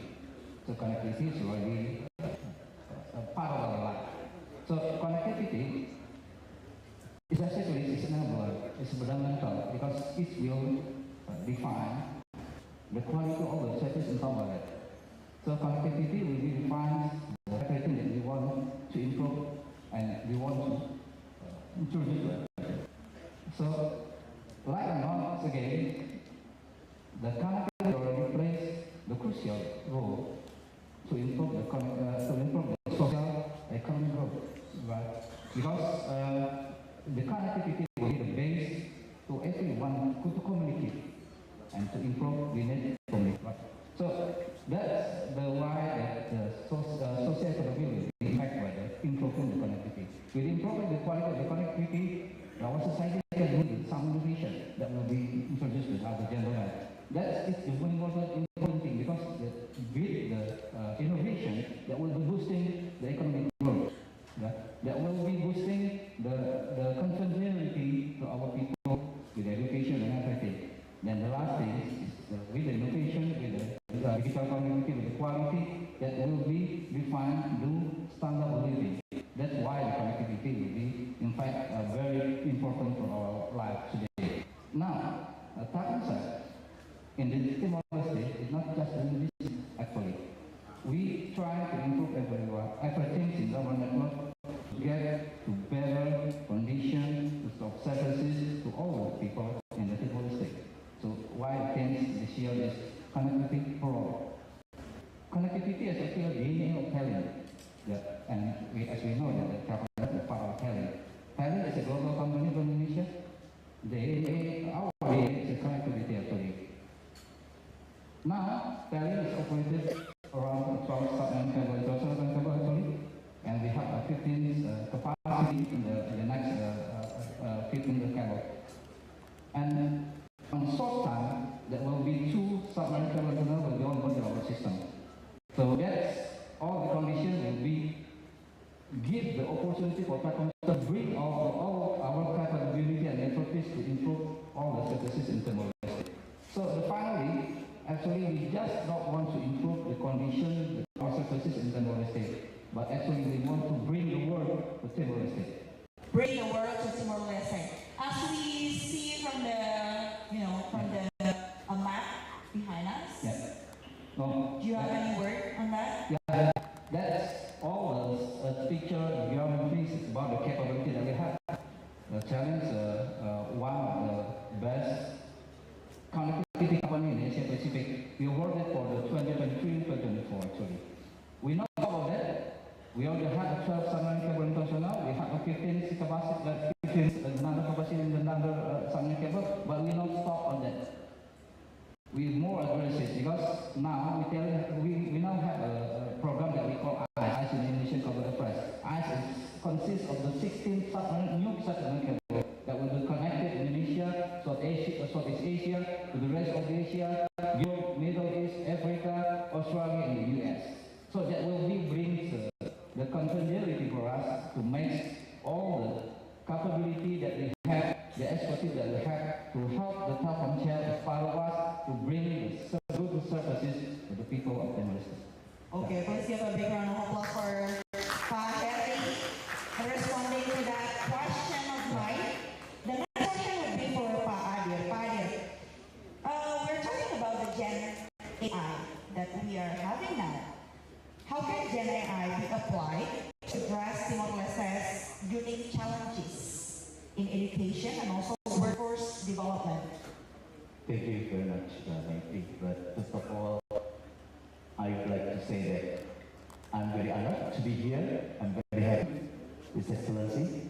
So connectivity is already a part of our life. So connectivity is actually is fundamental because it will define the quality of the service in our life. So connectivity will be defined everything that we want to improve and we want to introduce. So, like or not, again, the connectivity already plays the crucial role to improve the social economic growth, right? Because the connectivity will be the base to everyone to communicate and to improve the net community. Right? So that's the why that the social economy will be impacted by the improving the connectivity. With improving the quality of the connectivity, our society can do some innovation that will be introduced with other general. That is the most important thing because with the innovation that will be boosting the economic growth, that will be boosting the continuity to our people with education and everything. Then the last thing is with the innovation, with the digital connectivity, with the quality that will be defined through standard of living. That's why the connectivity will be, in fact, very important for our life today. Now, Telkomcel in the Timor-Leste is not just doing this actually. We try to improve everything in our network to get to better conditions of services to all the people in the Timor-Leste. So why things this year is connectivity for all. Connectivity is actually a DNA of talent. And as we know that Telkomcel is part of talent. Talent is a global company from Indonesia. Our DNA is a connectivity actually. Now, talent is operated around 12 submarine cable actually, and we have a 15 capacity in the next 15 cable. And on short time, there will be 2 submarine cable will be on board our system. So that's all the conditions will be give the opportunity for Telkomcel to bring all our capability and expertise to improve all the services in Timor-Leste. So finally, actually we just not want to improve the condition of our services in Timor-Leste, but actually we want to bring the world to Timor-Leste. Bring the world to Timor-Leste. As we see from the map behind us. Yeah. No, do you have any word on that? Yeah, that's all the picture, the geometries about the capability that we have. The challenge, one of the best connectivity company in Asia Pacific. We awarded for the 2023-2024 actually. We know about that. We already have a 12 submarine cable international. We have a 15 capacity, another capacity in another submarine cable, but we don't stop on that. We're more aggressive because now we now have a program that we call ICE in Indonesian Cable Express. ICE consists of the 16 new submarine cables that will be connected Indonesia, Southeast Asia, to the rest of Asia, Europe, Middle East, Africa, Australia, and the US. So that will be brings the continuity for us to make all the capability that we have, the expertise that we have to help the Telkomcel as part of us to bring the good services to the people of Timor-Leste. Okay, please give a big round of applause for Pak Heri responding to that question of mine. The next question would be for Pak Adir. Pak Adir, we're talking about the Gen AI that we are having now. How can Gen AI be applied to address Timor-Leste's unique challenges in education and also workforce development? Thank you very much, Maitri. But first of all, I would like to say that I'm very honored to be here. I'm very happy, His Excellency,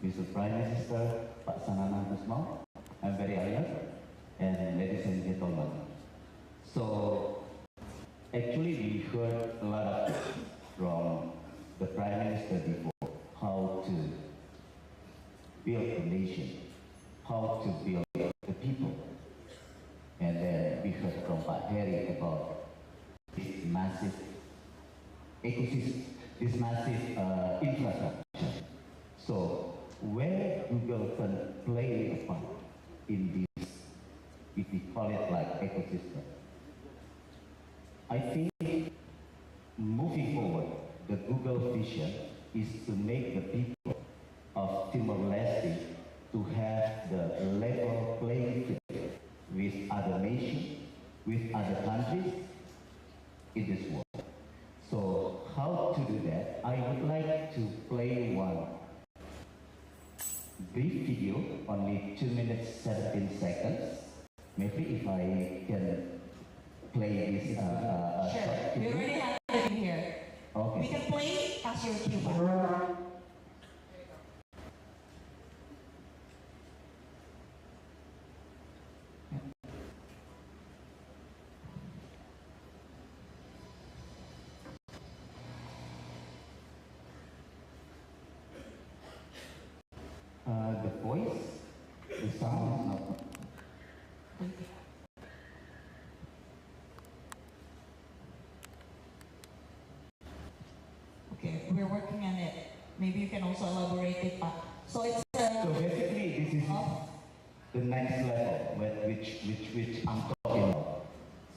Mr. Prime Minister, Pak Sanana Kusmau. I'm very honored, and ladies and gentlemen. So, actually, we heard a lot of from the Prime Minister before how to build a nation, how to build the people. And then we heard from Pak Heri about this massive ecosystem, this massive infrastructure. So where Google can play a part in this if we call it like ecosystem. I think moving forward, the Google vision is to make the people of Timor-Leste to have the level playing field with other nations, with other countries in this world. So how to do that? I would like to play one brief video, only 2 minutes 17 seconds. Maybe if I can play this Sure, short we video. already have it in here. Okay. We can play as your keyboard. The voice, the sound is not. Okay, we're working on it. Maybe you can also elaborate it. So it's So basically, this is the next level which I'm talking about.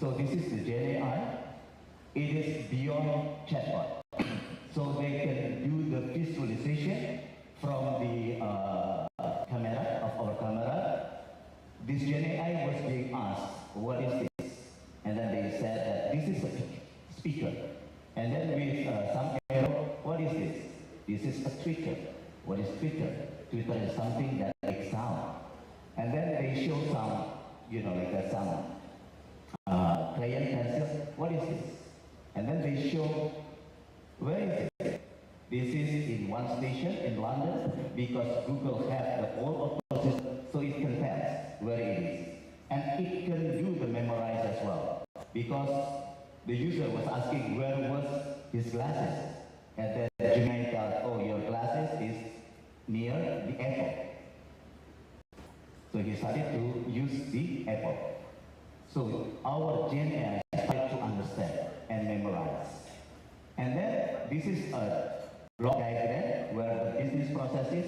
So this is the Gen AI. It is beyond chatbot. So they can do the visualization from the camera of our camera. This Gen AI was being asked, "What is this?" And then they said that this is a speaker. And then with some arrow, "What is this?" This is a Twitter. What is Twitter? Twitter is something that makes sound. And then they show some, like a some crayon pencil. What is this? And then they show, where is it? This is in one station in London because Google has the whole ecosystem, so it can tell where it is. And it can do the memorize as well because the user was asking where was his glasses. And then Gemini tells, "Oh, your glasses is near the apple." So he started to use the apple. So our Gen AI started to understand and memorize. And then this is a block diagram where the business processes,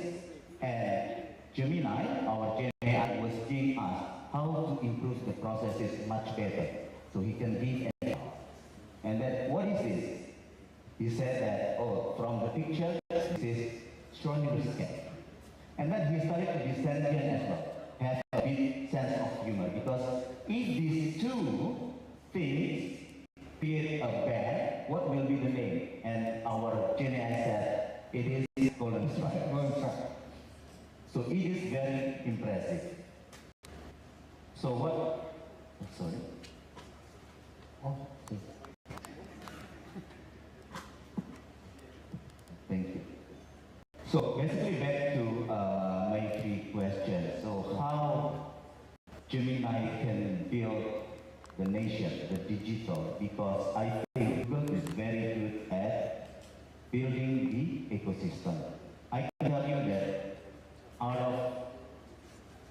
and Gemini, our Gen AI, was being asked how to improve the processes much better. So he can give an. And then, what is this? He said that, "Oh, from the picture, this is Schrodinger's cat." And then he started to be sentient as well, have a big sense of humor, because if these two things create a band, what will be the name? And our Gen AI said, it is golden stripe. Golden stripe. So it is very impressive. So what? Sorry. Oh, thank you. So basically back to my three questions. So how Gemini can build the nation, the digital, because I think Google is very good at building the ecosystem. I can tell you that out of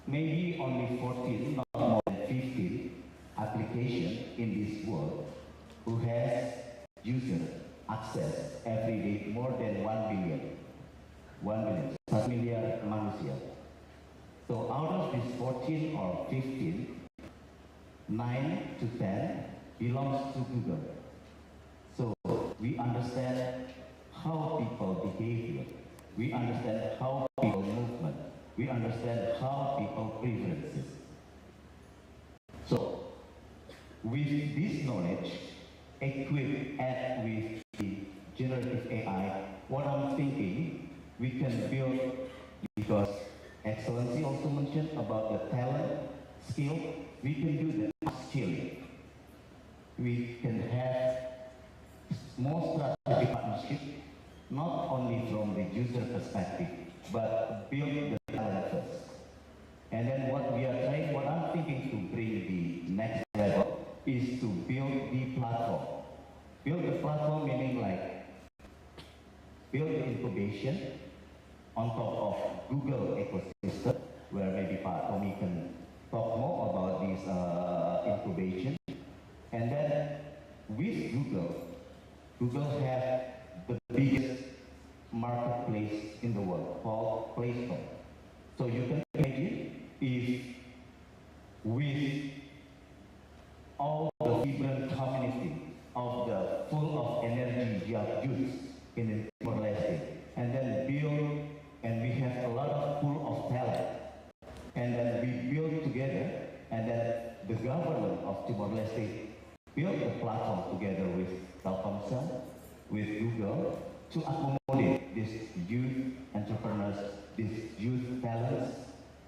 maybe only 14, not more than 15 applications in this world who has user access every day more than 1 billion. 1 million, 1 million manusia. So out of these 14 or 15, 9 to 10 belongs to Google. So we understand how people behave. We understand how people movement. We understand how people preferences. So with this knowledge, equipped with the generative AI, what I'm thinking, we can build, because Excellency also mentioned about the talent, skill, we can do the upskilling. We can have more strategic partnership, not only from the user perspective, but build the talent first. And then what we are trying, what I'm thinking to bring the next level is to build the platform. Build the platform meaning like build the incubation on top of Google ecosystem, where maybe Pak Tommy can talk more about this incubation. And then with Google, Google has the biggest marketplace in the world called Play Store. So you can imagine if with all the vibrant community of the full of energy youth in Timor-Leste, and then build, and we have a lot of full of talent, and then we build together, and then the government of Timor-Leste built the platform together with Telkomcel, with Google, to accommodate these youth entrepreneurs, these youth talents,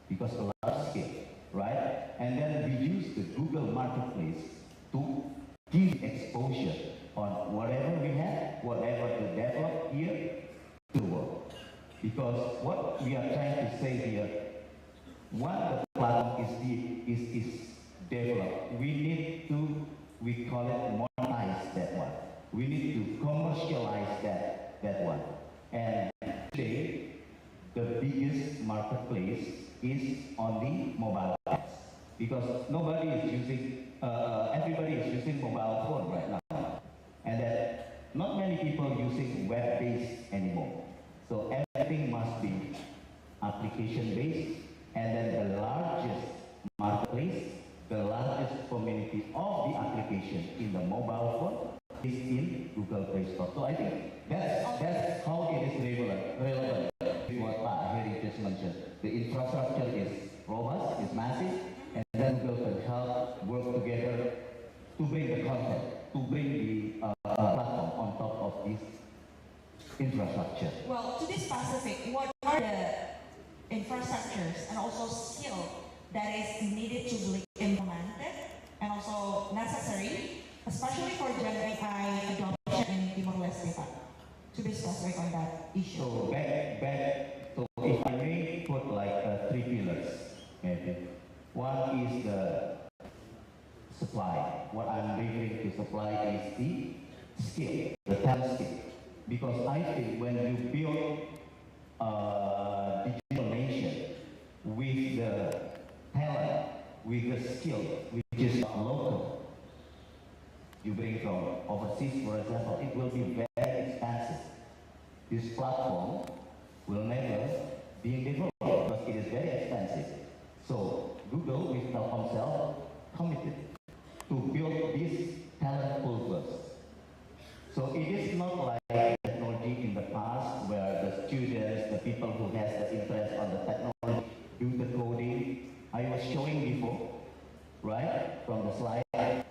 because a lot of skill, right? And then we use the Google Marketplace to give exposure on whatever we have, whatever to develop here to the world. Because what we are trying to say here, what the platform is developed, we need to, we call it monetize that one. We need to commercialize that one. And today, the biggest marketplace is on the mobile apps, because nobody is using, everybody is using mobile phone right now, and that not many people using web-based anymore. So everything must be application-based, and then the largest marketplace, the largest community of the application in the mobile phone is in Google Play Store. So I think that's how it is relevant. What Pak Heri just mentioned. The infrastructure is robust, is massive, and then Google can help work together to bring the content, to bring the platform on top of this infrastructure. Well, to be specific, what are the infrastructures and also skill that is needed to be implemented and also necessary, especially for Gen AI adoption in Timor-Leste, to be specific on that issue? So so if I may put like 3 pillars, maybe. One is the supply. What I'm referring to supply is the skill, the talent skill. Because I think when you build a digital nation with the talent, with the skill, which is not local, you bring from overseas, for example, it will be very expensive. This platform will never be developed because it is very expensive. So Google with Telkomcel committed to build this talent pool first. So it is not like technology in the past where the students, the people who has the interest on the technology, do the coding. I was showing before, right, from the slide,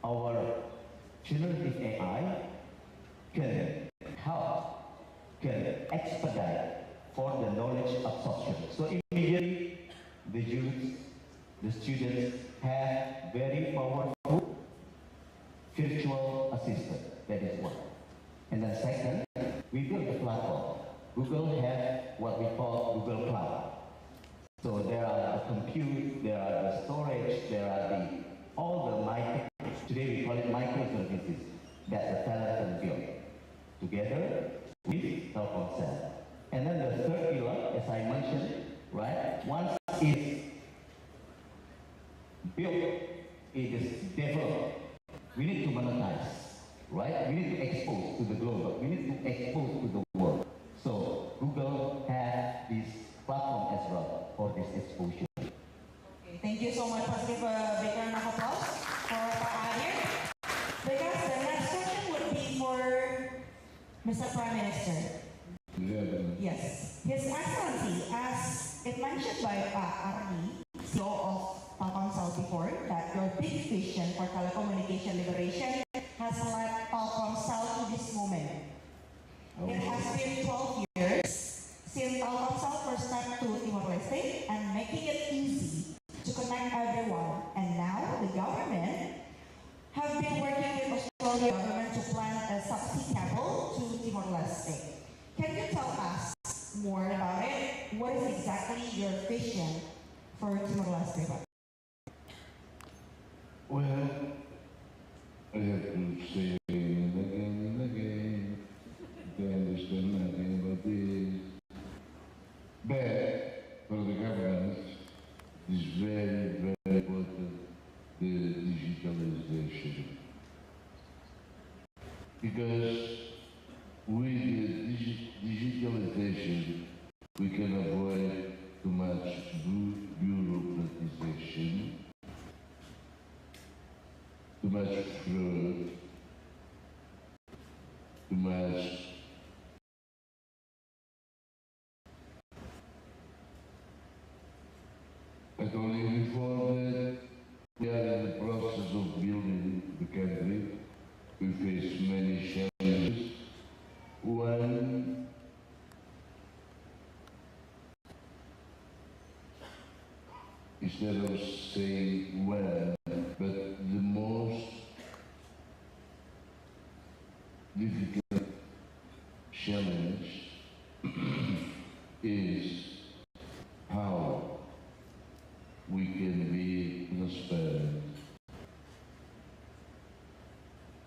our generative AI can help, can expedite for the knowledge absorption. So immediately, the youth, the students have very powerful virtual assistant. That is one. And then second, we build a platform. Google has what we call Google Cloud. So there are the compute, there are the storage, there are all the today we call it microservices that the talent can build together with Telkomcel. And then the third pillar, as I mentioned, right, once it's built, it is developed, we need to monetize, right? We need to expose to the global, we need to expose to the world. So Google has this platform as well for this exposure. Okay, thank you so much. Let's give a big round of applause for Pak Adir. Because the next question would be for Mr. Prime Minister. Yes, His Excellency, as it mentioned by Pak Ardi, CEO of Telkomcel before, that your big vision for telecommunication liberation has led Telkomcel to this moment. It has been 12 years since Telkomcel first stepped to Timor-Leste and making it easy to connect everyone. And now the government have been working with Australian government to plan a subsea cable to Timor-Leste. Can you tell us more about it? What is exactly your vision for Timor-Leste? Well, I have to say again and again, I understand nothing about this. But for the government, it's very, very important, the digitalization. Because with the digitalization, we can avoid too much bureaucratization. too much fraud, too much I told you before that we are in the process of building the country. We face many challenges. One, instead of saying one, but the most difficult challenge is how we can be transparent.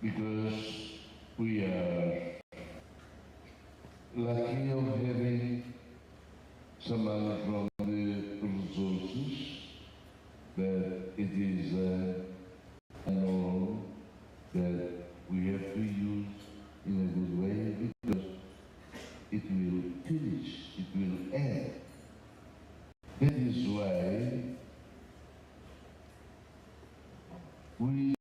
Because we are lucky of having some money from the resources that it is unknown that we have to use in a good way because it will finish, it will end. That is why we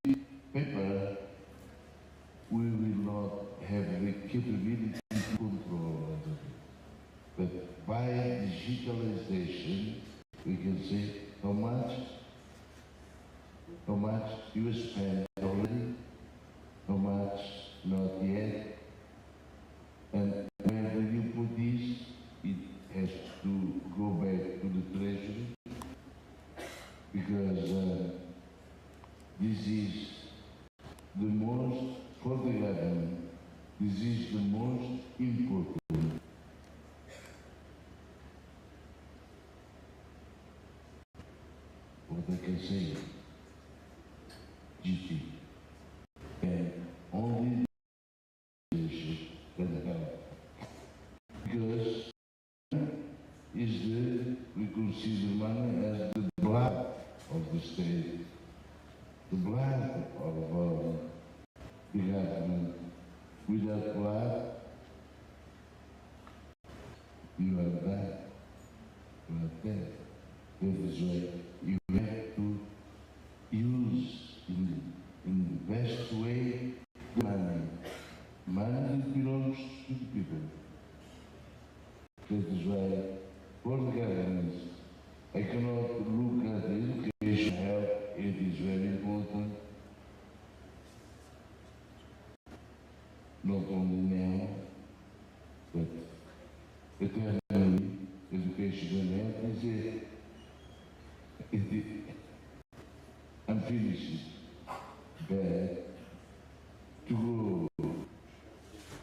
will not have the capability to control it. But by digitalization, we can say how much you spend already, how much not yet, and wherever you put this, it has to go back to the treasury, because this is the most, for the government, this is the most important. What I can say, duty, and only can help. Because we consider money as the blood of the state, the blood of the government. Without blood, you are bad, you are dead. That is why you have to use in the best way the money. Money that belongs to the people. That is why for the governments, I cannot look at the education, health, it is very important. Not only now, but eternally, education and health is unfinished. But to go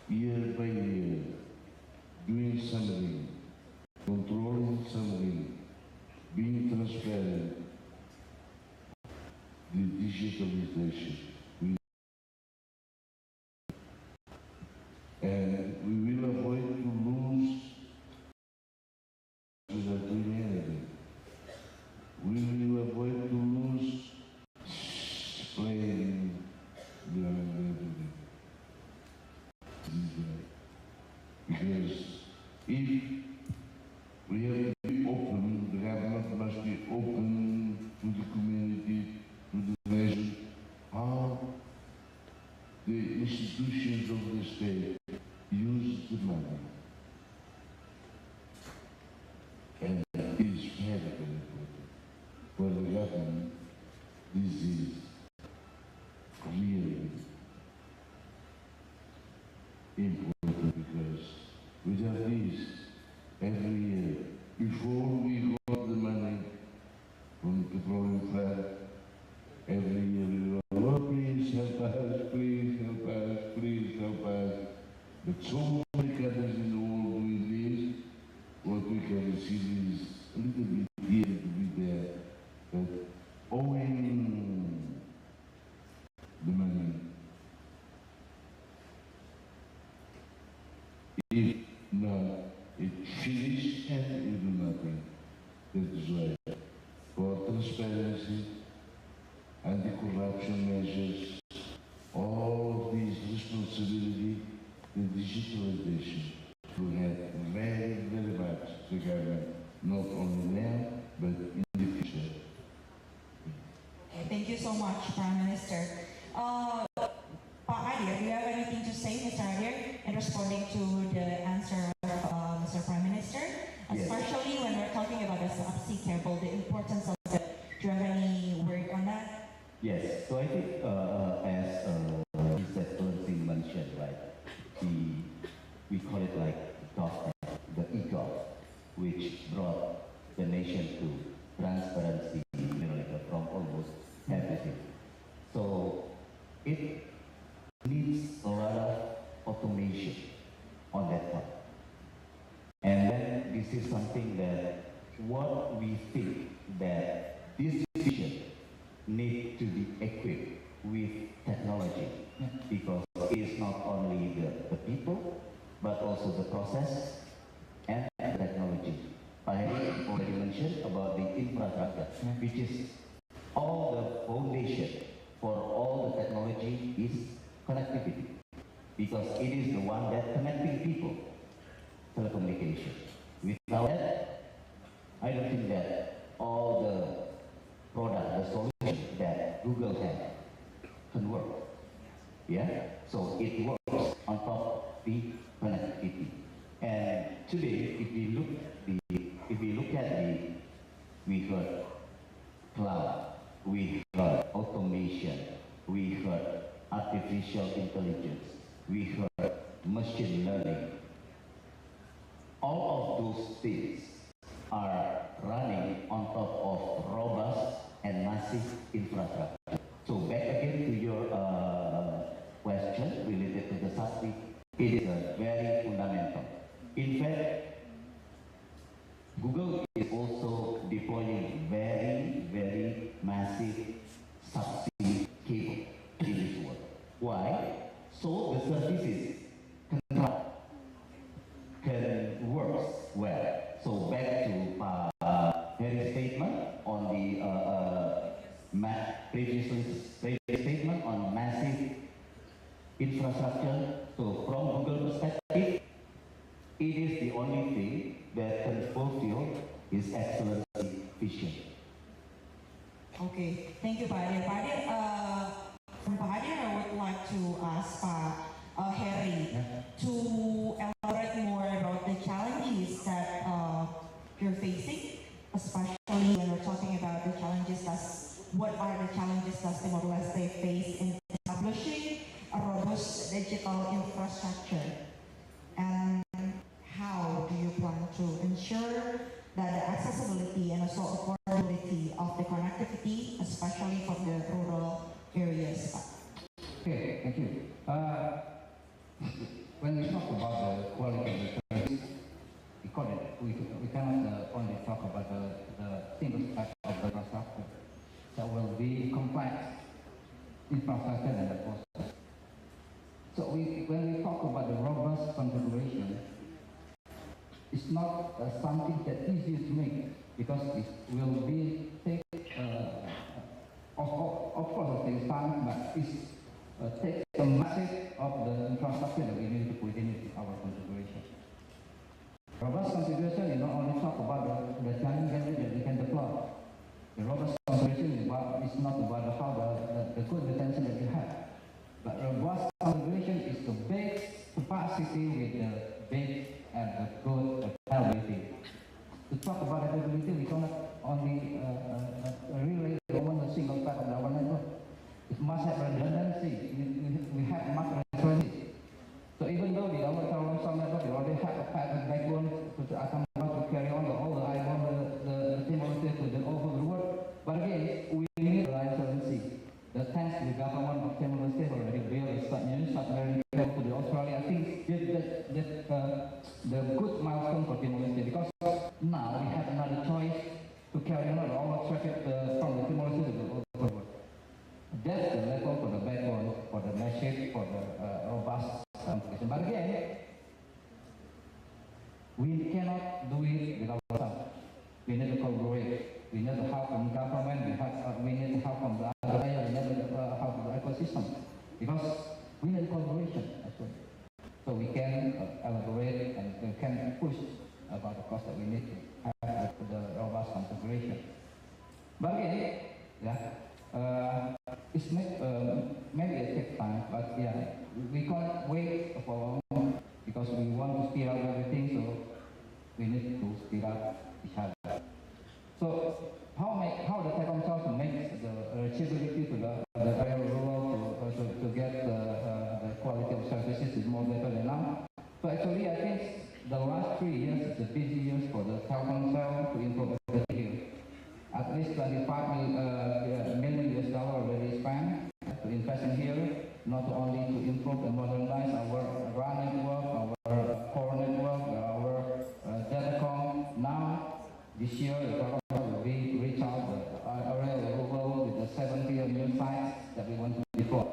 year by year, doing something, controlling something, being transparent, the digitalization. And we will avoid to lose without doing anything. We will avoid to lose playing the everything. Because if we have to be open, the government must be open to the community, to the nation, how the institutions of the state use the money. And it is very, very important. For the government, this is really important because without this, every year, before we got the money from the petroleum fund, every year we go, oh, please help us, please help us, please help us. But so many countries in the world doing this, what we can receive is a little bit here, a little bit there, but owing the money, if not, it finishes and you do nothing. That is why, for transparency, anti-corruption measures, all of these responsibility, the digitalization will have very, very much the government, not only now, but in the future. Okay, thank you so much, Prime Minister. Pak Adir, do you have anything to say, Mr. Adir, in responding to the answer of Mr. Prime Minister? Yes. Especially when we're talking about the subsea cable, the importance of it. Do you have any word on that? Yes, so I think as His Excellency mentioned, right, we call it like the EGOV, which brought the nation to transparency, like from almost everything. So it needs a lot of automation on that part. And then this is something that what we think that this vision need to be equipped with technology, because it is not only the people but also the process and the technology. I already mentioned about the infrastructure, which is all the foundation for all the technology is connectivity, because it is the one that connecting people, telecommunication. Without that, I don't think that all the product, the solution that Google has can work. Yeah, so it works on top of the connectivity. And today, if we look at we heard cloud, we heard automation, we heard artificial intelligence, we heard machine learning. All of those things are running on top of robust and massive infrastructure. So back again to your question related to the subsea, it is very fundamental. In fact, Google is also deploying very massive subsea cable in this world. Why? So the services can work well. So back to Harry's statement on the previously statement on massive infrastructure. So from Google perspective, it is the only thing that can fulfill his excellency vision. Okay, thank you, Pak Adir. Pak Adir, from Pak Adir, I would like to ask Pak Harry to elaborate more about the challenges that you're facing, especially when we're talking about the challenges what are the challenges that Timor-Leste face in establishing a robust digital infrastructure, and how do you plan to ensure that the accessibility and also affordability of the connectivity, especially for the rural areas? Okay, thank you. When we talk about the quality of the service, we cannot only talk about the single type of the infrastructure. That will be complex infrastructure and the process. So when we talk about the robust configuration, it's not something that easy to make, because it will be take of course it takes time, but it takes a massive of the infrastructure that we need to put in our configuration. Robust configuration is not only talk about the challenges that we can deploy. The robust configuration is not about how the good retention that you have, but robust configuration is the base capacity with the base and the good availability. To talk about availability, we cannot only relay on a single type of our network. It must have redundancy. We have much redundancy. So even though the our Telkomcel network, we already have a packet backbone to carry on all the iPhone, the Timor-Leste to the over the world. But again, we need redundancy. Thanks to the government of Timor-Leste already built a submarine cable to the Australia. I think that the good milestone for Timor-Leste, because now we have another choice to carry on all the traffic from the Timor-Leste to the world. That's the level for the backbone, for the massive, for the robust configuration. But again, we cannot do it without ourselves. We need to collaborate. We need the help from government. We need the help from the other player. We need the help from the ecosystem, because we need collaboration as well. So we can elaborate and we can push about the cost that we need to have for the robust configuration. But again, yeah, it's maybe it takes time, but yeah, we can't wait for long because we want to speed up everything, so we need to speed up each other. So how the Telkomcel to make the reachability to the area rural to get the quality of services is more better than now. So actually, I think the last 3 years is the busy years for the Telkomcel to improve everything here. At least $25 million already spent to invest in here, not only to improve and modernize our RAN network, our core network, our telecom. Now, this year, the Telkomcel will reach out the area rural with the 70 new sites that we want to deploy.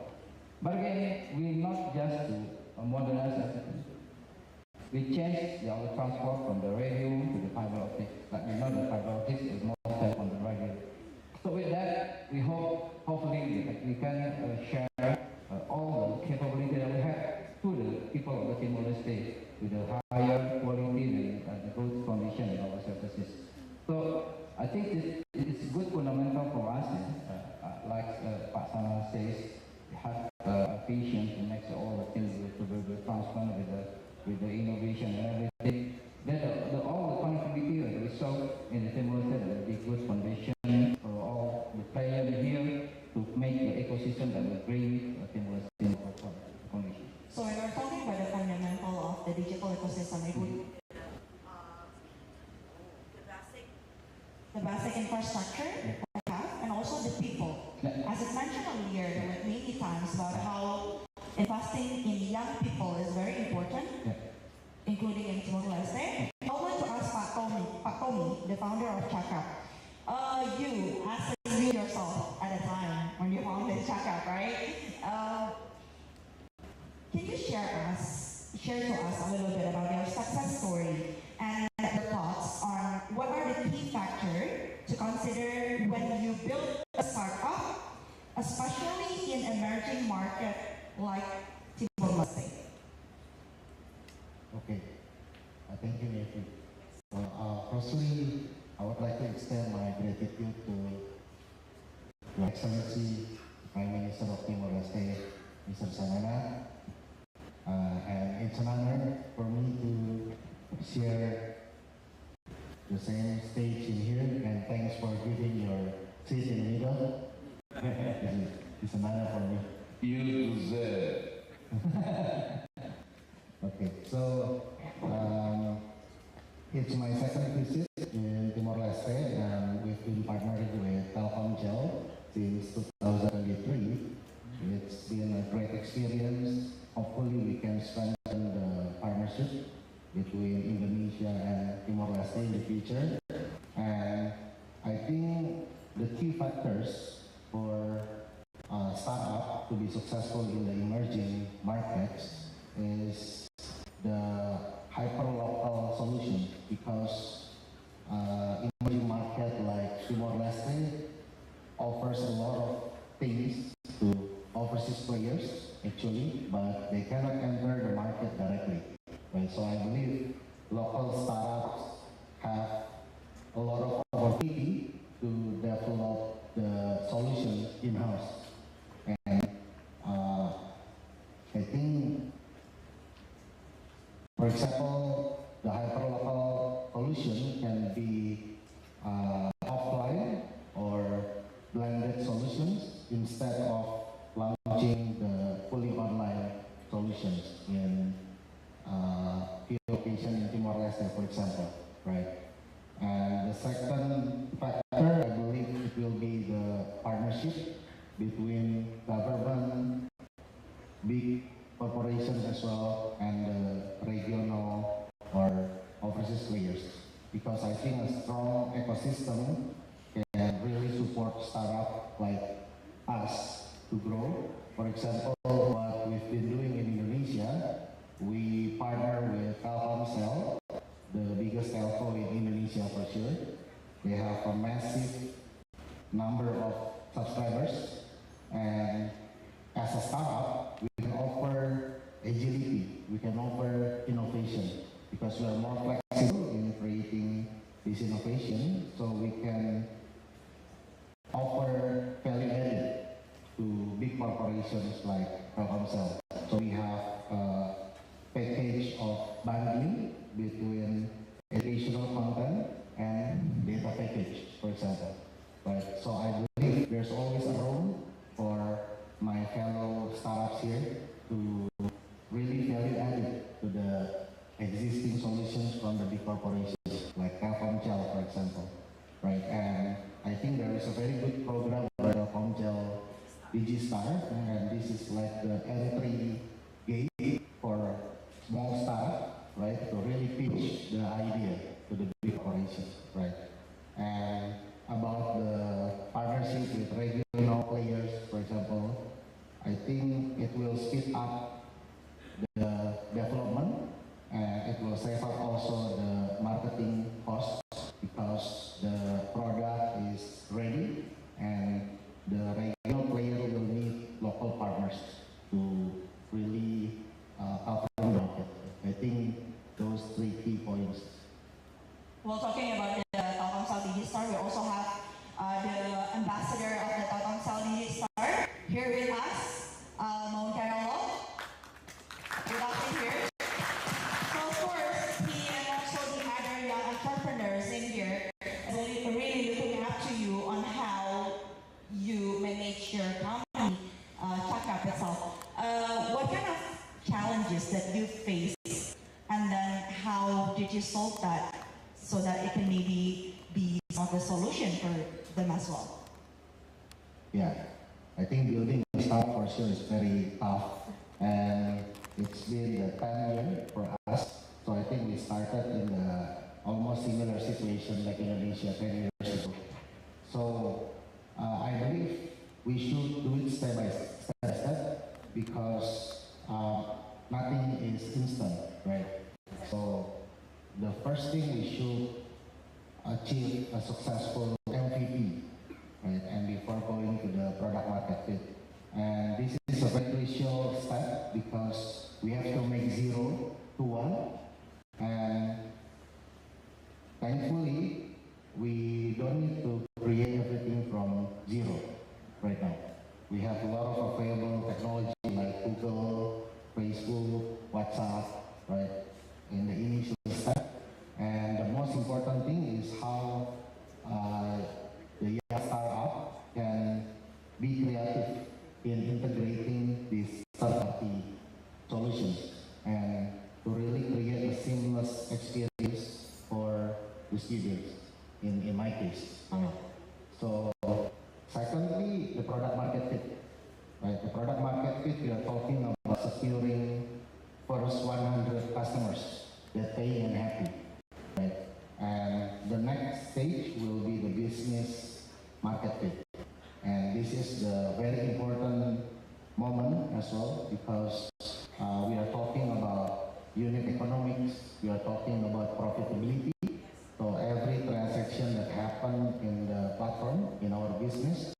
But again, we not just to modernize everything. We changed our transport from the radio to the fiber optics. Like we know the fiber optics is more safe on the radio. So with that, we hopefully we can share all the capability that we have to the people of the Timor-Leste with a higher quality and the good condition in our services. So I think this is good fundamental for us. Like Pak Sana says, we have a vision to make all the things to be transparent with the innovation and everything. Then all the connectivity that we saw in the Timor-Leste will be good foundation for all the players here to make the ecosystem that will bring Timor-Leste into condition. So when we're talking about the fundamental of the digital ecosystem, it would the basic infrastructure that we have, and also the people. As I mentioned earlier, there were many times about how investing in young people is very important, including in Timor-Leste. I want to ask Pak Tommy, the founder of Chakap. You, as you yourself at a time when you founded Chakap, right? Can you share to us a little bit about your success story and your thoughts on what are the key factors to consider when you build a startup, especially in emerging market like Timor-Leste? Okay, thank you, Nevi. Firstly, I would like to extend my gratitude to Your Excellency, Prime Minister of Timor-Leste, Mr. Sanana. And it's an honor for me to share the same stage in here, and thanks for giving your seat in the middle. It's an honor for me. You deserve. Okay, so it's my second visit in Timor-Leste, and we've been partnering with Telkomcel since 2023. It's been a great experience. Hopefully we can strengthen the partnership between Indonesia and Timor-Leste in the future. And I think the key factors for a startup to be successful in the emerging markets is the hyper-local solution, because emerging market like Timor-Leste offers a lot of things to overseas players actually, but they cannot enter the market directly. Right? So I believe local startups have a lot of opportunity to develop the solution in-house. And I think, for example, the hyperlocal solution can be offline or blended solutions instead of launching the fully online solutions in key location in Timor-Leste, for example, right? And the second factor, I believe it will be the partnership between government, big corporations as well, and the regional or overseas players. Because I think a strong ecosystem can really support startup like us to grow. For example, what we've been doing in Indonesia, we partner with Telkomcel, the biggest telco in Indonesia for sure. They have a massive number of subscribers, and as a startup, we can offer agility, we can offer innovation, because we are more flexible in creating this innovation, so we can offer value added to big corporations like Telkomcel. So we have a package of bundling between educational content and data package, for example. Right? So I believe there's always a room for my fellow startups here to really value added to the existing solutions from the big corporations like Telkomcel, for example. Right? And I think there is a very good program by Telkomcel DigiStar, and this is like the entry gate for small startup, right, to really pitch the idea to the big corporations, right? And about the partnership with regional players, for example, I think it will speed up the development, and it will save up also the marketing costs because the product is ready and the regional player will need local partners to really cover the market. I think those 3 key points. Well, talking about the Telkomsel DigiStar, we also have the ambassador of the Telkomsel DigiStar here with us, Mon Carolo. Good afternoon here. So of course, he and also the other young entrepreneurs in here are really looking up to you on how you manage your company, checkup itself. What kind of challenges that you face, and then how did you solve that so that it can maybe be some of the solution for them as well? Yeah, I think building a startup for sure is very tough, and it's been a 10 year for us. So I think we started in the almost similar situation like Indonesia 10 years ago. So I believe we should do it step by step because nothing is instant, right? So the first thing we should achieve a successful MVP, right? And before going to the product market fit. And this is a very crucial step because we have to make 0 to 1. And thankfully, we don't need to create everything from 0 right now. We have a lot of available technology like Google, Facebook, WhatsApp, right, in the initial step. And the most important thing is how the young startup can be creative in integrating these third-party solutions and to really create a seamless experience for the students, in my case. So secondly, the product market fit. Right, the product market fit, we are talking about securing first 100 customers that pay and happy. Right? And the next stage will be the business market fit. And this is the very important moment as well because we are talking about unit economics, we are talking about profitability. So every transaction that happens in the platform, in our business,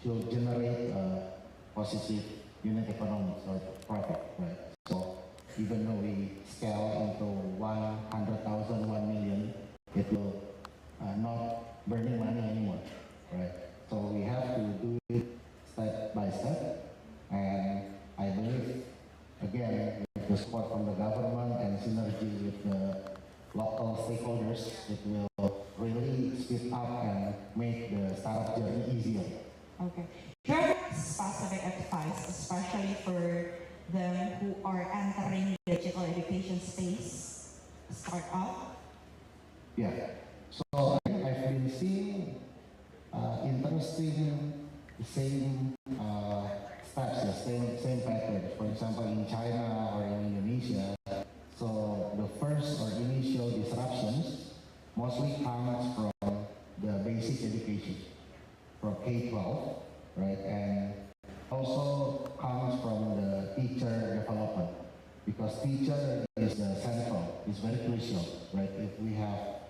should generate a positive unit economics or profit, right? So even though we scale into 100,000, 1 million, it will not burning money anymore, right? So we have to do it step by step, and I believe, again, with the support from the government and synergy with the local stakeholders, it will really speed up and make the startup journey easier. Okay. Your specific advice, especially for them who are entering the digital education space, startup? Yeah. So I've been seeing interesting same steps, same pattern. For example, in China or in Indonesia, so the first or initial disruptions mostly comes from the basic education, from K-12, right? And also comes from the teacher development, because teacher is the central, is very crucial, right? If we have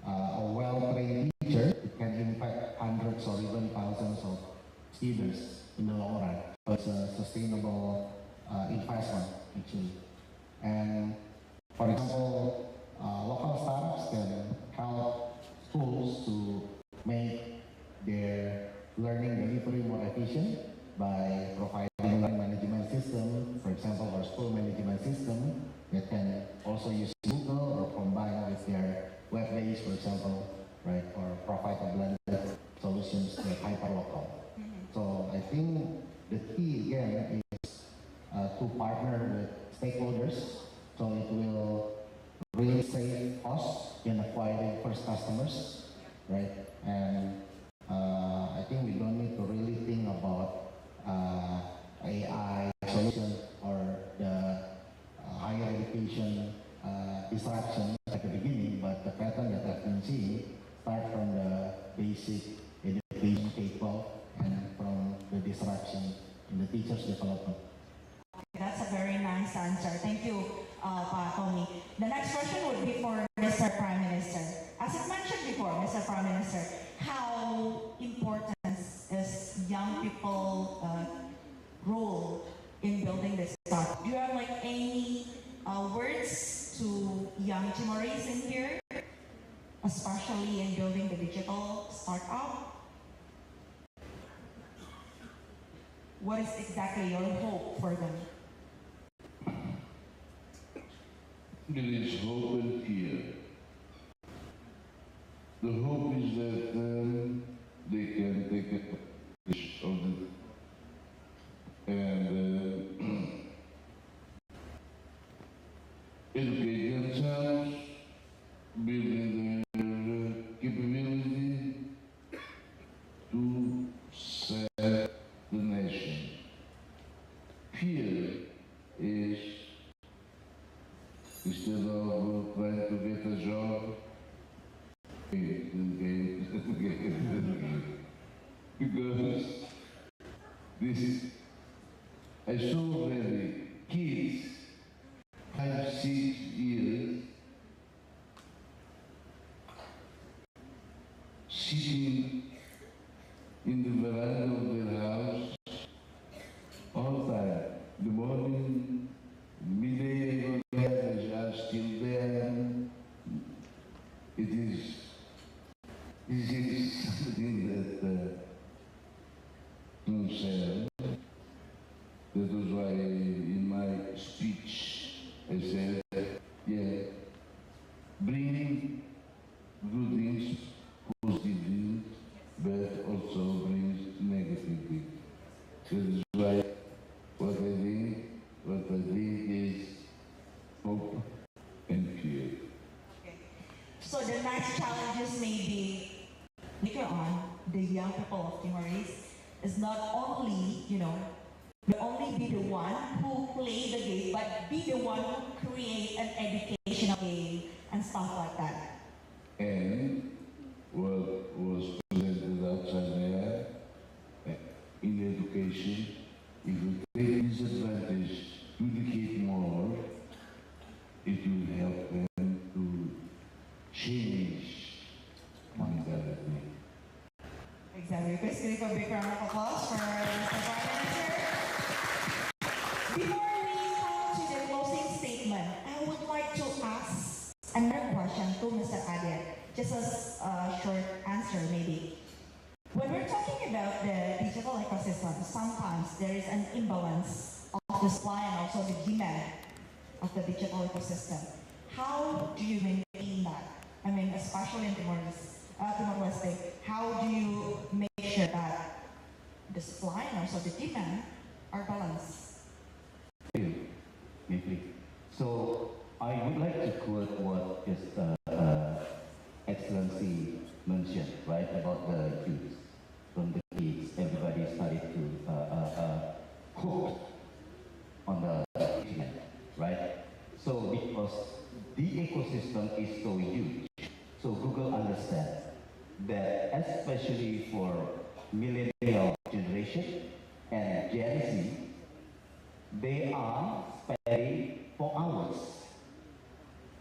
a well-trained teacher, it can impact hundreds or even thousands of students in the long run. So it's a sustainable investment, actually. And for example, local startups can help schools to make their learning delivery more efficient by providing to partner with stakeholders, so it will really save us in acquiring first customers, right? And I think we don't need to really think about AI solution or the higher education disruption at the beginning, but the pattern that I've been seeing start from the basic education K-12 and from the disruption in the teachers' development. That's a very nice answer. Thank you, Pa Tommy. The next question would be for Mr. Prime Minister. As I mentioned before, Mr. Prime Minister, how important is young people role in building this startup? Do you have like any words to young Timorese in here, especially in building the digital startup? What is exactly your hope for them? There is hope and fear. The hope is that they can take advantage of it and educate themselves, building their capability to serve the nation. Fear is instead of trying to get a job, because this is, I saw already kids, 5, 6 years, sitting in the veranda of their house all the time. The morning, midday, they are still there. It is something that concern. That was why in my speech I said, yeah, bring good things, positive things, but also brings negative things. That is why what I think is hope and fear. So the next challenges may be later on, the young people of Timorese is not only, not only be the one who play the game, but be the one who create an educational game and stuff like that. And what was presented outside there, in education, if you take this advantage to educate more, it will help them to change mentality. Exactly. Please give a big round of applause for Mr. Prime Minister. Before we come to the closing statement, I would like to ask another question to Mr. Adet, just a short answer maybe. When we're talking about the digital ecosystem, sometimes there is an imbalance of the supply and also the demand of the digital ecosystem. How do you maintain that? I mean, especially in Timor-Leste, how do you make sure that the supply and also the demand are balanced? So I would like to quote what His Excellency mentioned, right, about the youth. From the kids, everybody started to hook on the internet, right? So because the ecosystem is so huge, so Google understands that especially for millennial generation and Gen Z, they are spending 4 hours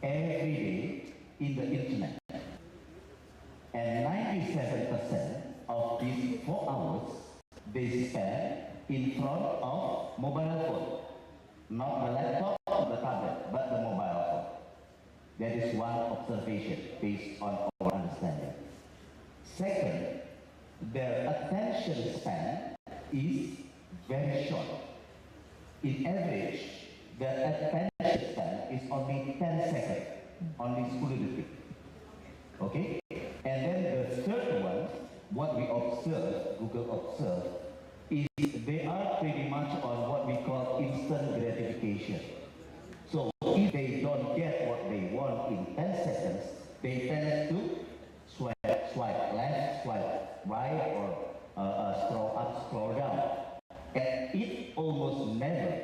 every day in the internet. And 97% of these 4 hours they spend in front of mobile phone. Not the laptop or the tablet, but the mobile phone. That is one observation based on our understanding. Second, their attention span is very short. In average, the attention span is only 10 seconds, only 10 detik. Okay? And then the third one, what we observe, Google observe, is they are pretty much much on what we call instant gratification. So if they don't get what they want in 10 seconds, they tend to swipe left, swipe right, or scroll up, scroll down. And it almost never,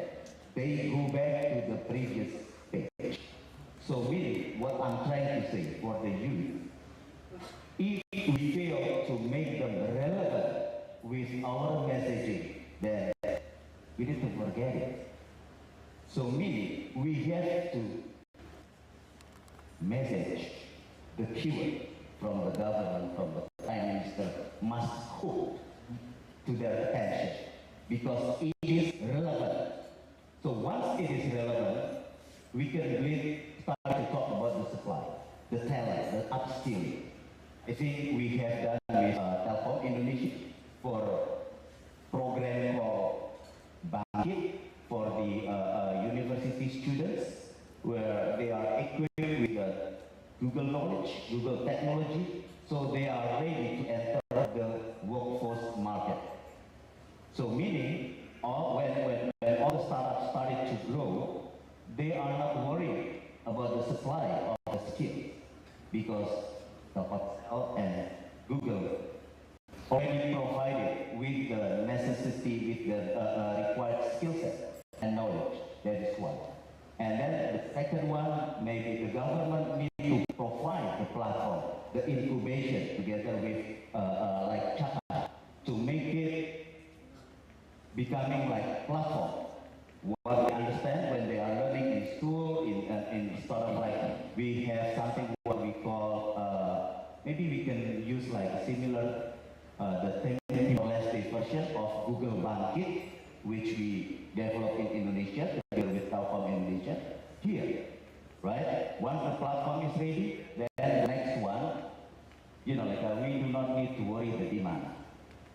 they go back to the previous page. So really, what I'm trying to say for the youth, if we fail to make them relevant with our messaging, then we need to forget it. So meaning, we have to message the keyword from the government, from the Prime Minister, must hook to their attention because it is relevant. So once it is relevant, we can really start to talk about the supply, the talent, the upskilling. I think we have done with Telkom Indonesia for program for Bangkit for the university students where they are equipped with Google knowledge, Google technology, so they are ready to enter the workforce market. So meaning, when all the startups started to grow, they are not worried about the supply of the skills because Telkomsel and Google already provided with the necessity, with the required skill set and knowledge. That is one. And then the second one, maybe the government needs to provide the platform, the incubation together with like Chaka to make it becoming like platform. What we understand when they are learning in school, in sort of like we have something what we call maybe we can use like similar the Timor-Leste version of Google Bangkit, which we developed in Indonesia together with Telkom Indonesia here, right? Once the platform is ready, then the next one, you know, like we do not need to worry the demand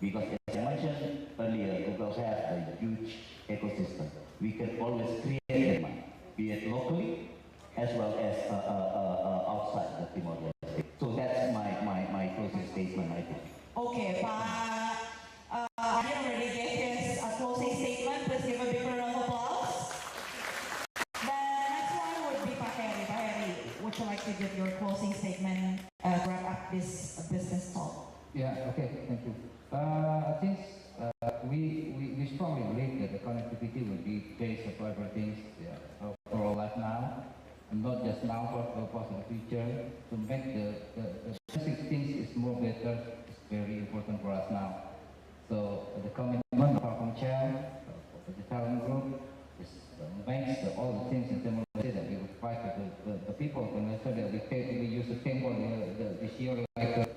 because as I mentioned earlier, Google has a huge ecosystem. We can always create demand, be it locally as well as outside the Timor-Leste. So that's my closing statement, I think. Okay, Pak Adi already gave his closing statement. Please give a big round of applause. The next one would be Pak Heri. Pak Heri, would you like to give your closing statement, wrap up this business talk? Yeah, okay, thank you. I think we strongly believe that the connectivity will be based on everything for our life now, and not just now, but for the future. To make the basic things is more better is very important for us now. So the commitment of Telkomcel, the talent group, is banks, all the things in terms of that we will provide to the people. And so that we use the same word this year like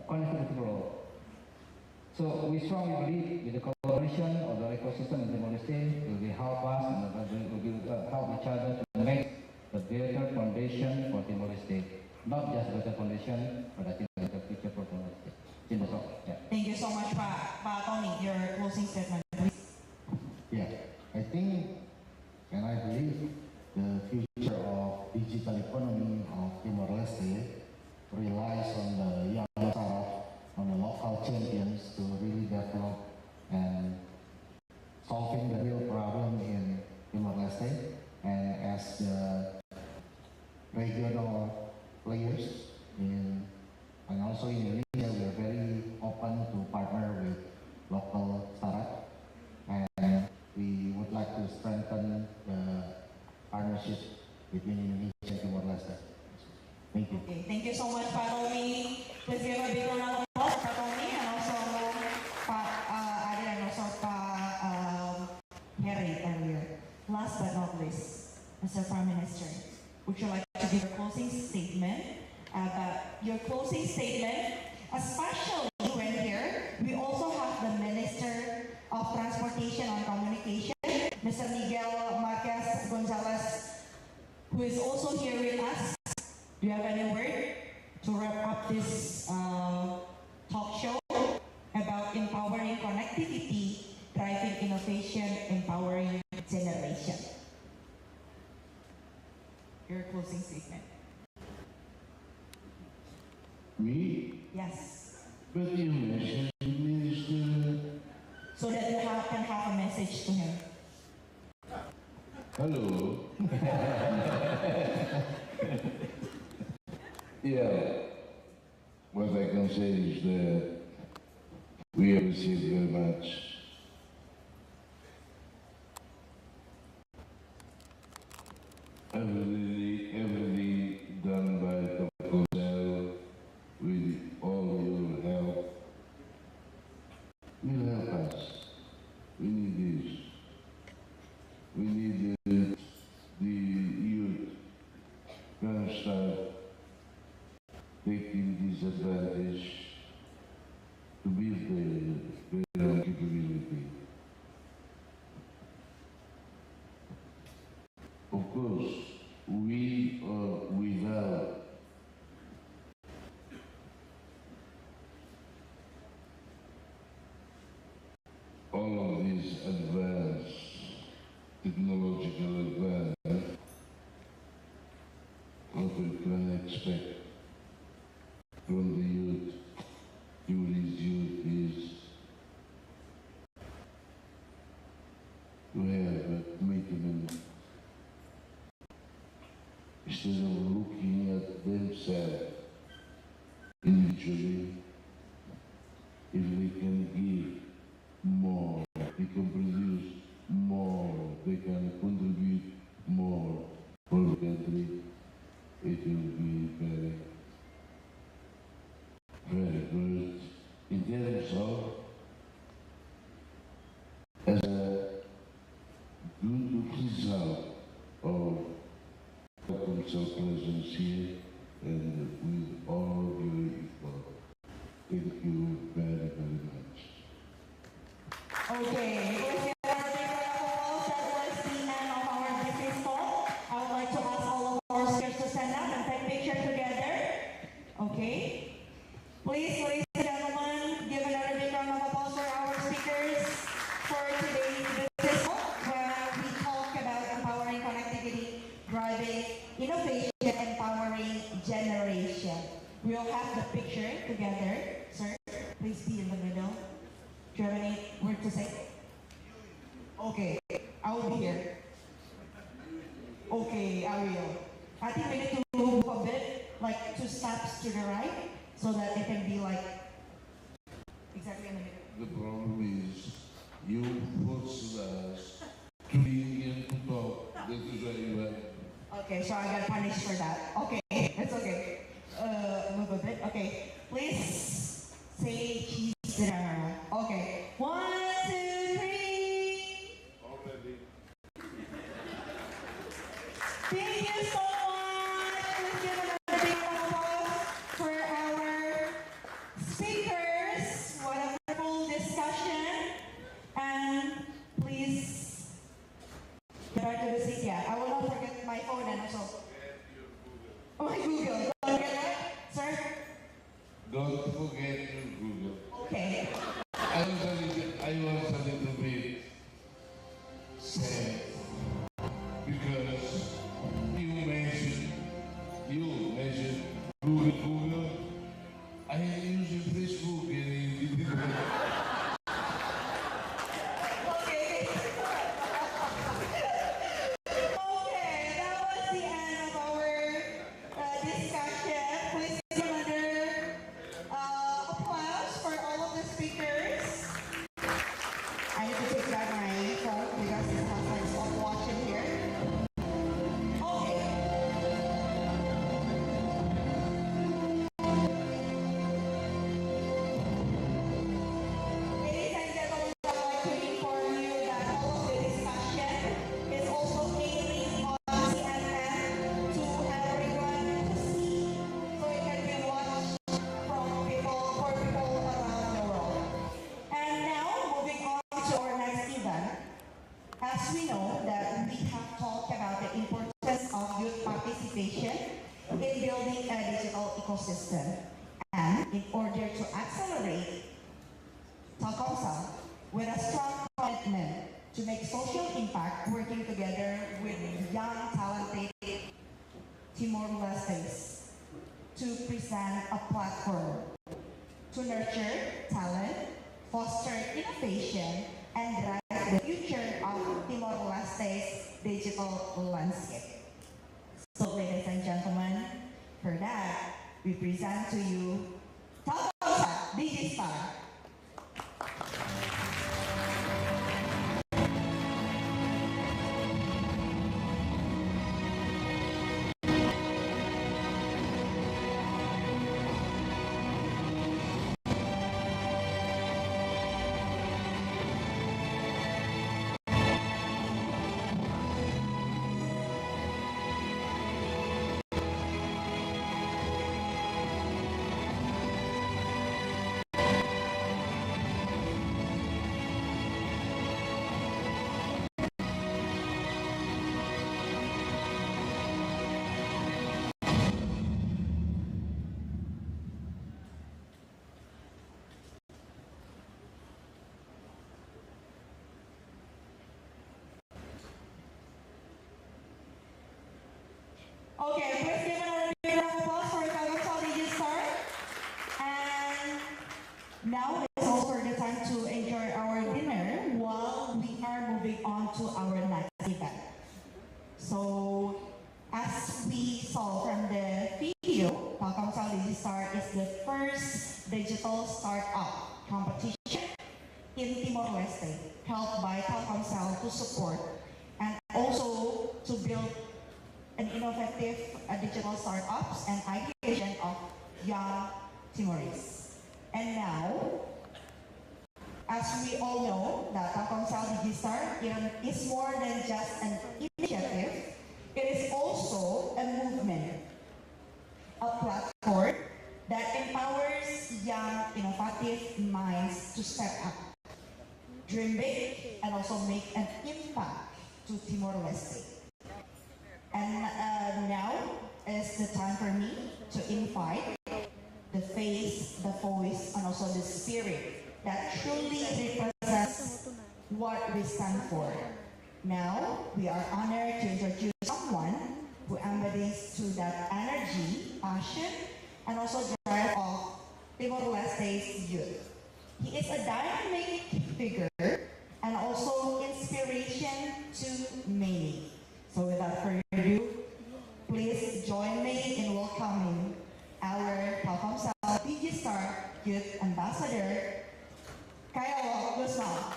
connectivity for all. So we strongly believe with the collaboration of the ecosystem in Timor-Leste will help us and will help each other to make the better foundation for Timor-Leste. Not just better foundation, but I think better future for Timor-Leste. Yeah. Thank you so much, Pak Tommy. Your closing statement, please. Yeah, I think and I believe the future of digital economy of Timor-Leste relies on the young startup, on the local champions to really develop and solving the real problem in Timor-Leste, and as the regional players and also in Indonesia, we are very open to partner with local startup, and we would like to strengthen the partnership between Indonesia and Timor-Leste. Thank you. Okay, thank you so much, Pak Tommy. Please give a big round of applause for Pak Tommy and also Pak Adi and also Pak Heri earlier. Last but not least, Mr. Prime Minister, would you like to give a closing statement? Your closing statement, especially when here, we also have the Minister of Transportation and Communication, Mr. Miguel Marquez Gonzalez, who is also here with us. Do you have any word to wrap up this talk show about empowering connectivity, driving innovation, empowering generation? Your closing statement. Me? Yes. But you mentioned Minister. So that you can have a message message to him? Hello. Yeah, what I can say is that we appreciate very much everything done by Telkomcel with all your help. Will help us. We need this. We need the youth can start taking this advantage to build their own capability. Of course, we are without all of these advanced technological advance, what we can expect from the youth, today's youth, is to have a commitment instead of looking at themselves individually. If they can give more, they can produce more, they can contribute more for the country, it will be very, very good in terms of as a good result of Telkomcel presence here and with all of you equal. Thank you very, very much. Okay, that was the end of our business talk. I would like to ask all of our speakers to stand up and take pictures together. Okay? Please, ladies and gentlemen, give another big round of applause for our speakers for today's business talk, where we talk about empowering connectivity, driving innovation, empowering generation. We'll have the picture together. Sir, please be in the middle. Do you have any word to say? Okay, I will be here. Okay, I will. I think we need to move a bit, like 2 steps to the right, so that it can be like exactly in the middle. The problem is you force us to be in to talk. That is why you have. Okay, so I got punished for that. Okay, it's okay. Move a bit. Okay, please say cheese to the camera. Okay, 1, 2, 3. Already. Thank you so much. Let's give another big round of applause for our speakers. What a wonderful discussion. And please get back to the seat. Yeah, I will not forget my phone and also. Oh, my Google. Don't forget that, sir? Don't forget your Google. Okay. I was a little bit sad because you mentioned Google. I am using Facebook and you didn't. Okay. Okay, that was the end of our discussion. Please give another applause for all of the speakers. I need to take back my phone because it has like stopwatch in here. Okay. Ladies and gentlemen, I would like to inform you that all of the discussion is also airing on CNN to everyone to see, so it can be watched for people around the world. And now, moving on to our next event. As we know that we have talked about the importance of youth participation in building a digital ecosystem. And in order to accelerate Telkomcel with a strong commitment to make social impact, working together with young, talented Timor-Lestes to present a platform to nurture talent, foster innovation, and drive the future digital landscape. So, ladies and gentlemen, for that, we present to you Telkomsel Digistar. Okay, please give another big round of applause for Telkomsel Digistar. And now it's also the time to enjoy our dinner while we are moving on to our next event. So, as we saw from the video, Telkomsel Digistar is the first digital startup competition in Timor-Leste, held by Telkomsel to support and also to build an innovative digital startups and ideation of young Timorese. And now, as we all know, that Telkomsel Digistar is more than just an initiative. It is also a movement, a platform that empowers young, innovative minds to step up, dream big, and also make an impact to Timor-Leste. And now is the time for me to invite the face, the voice, and also the spirit that truly represents what we stand for. Now, we are honored to introduce someone who embodies to that energy, passion, and also drive of Timor-Leste's youth. He is a dynamic figure and also inspiration to many. So without further ado, please join me in welcoming our Telkomsel Digistar Youth Ambassador, Kyle Gusman.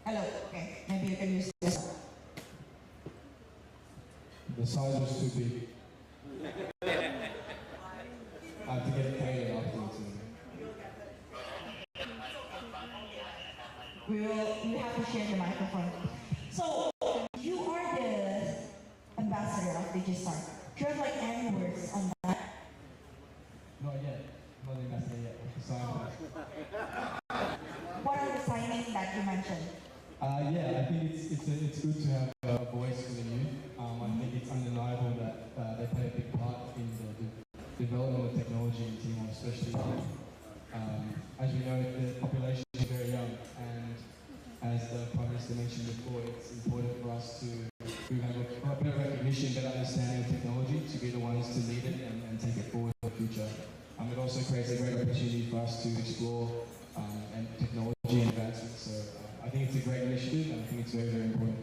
Hello, okay, maybe you can use this. The size was too big. I have to get it painted afterwards. You have to share the microphone. So, you are the ambassador of Digistar. Do you have like any words on that? Not yet. Not the ambassador yet. What are the signings that you mentioned? Yeah, I think it's good to have a voice for the youth. I think it's undeniable that they play a big part in the development of technology in Timor, especially. As we know, the population is very young, and as the Prime Minister mentioned before, it's important for us to have a better recognition, better understanding of technology, to be the ones to lead it and take it forward in the future. It also creates a great opportunity for us to explore and technology and advancements. So I think it's a great initiative, and I think it's very, very important.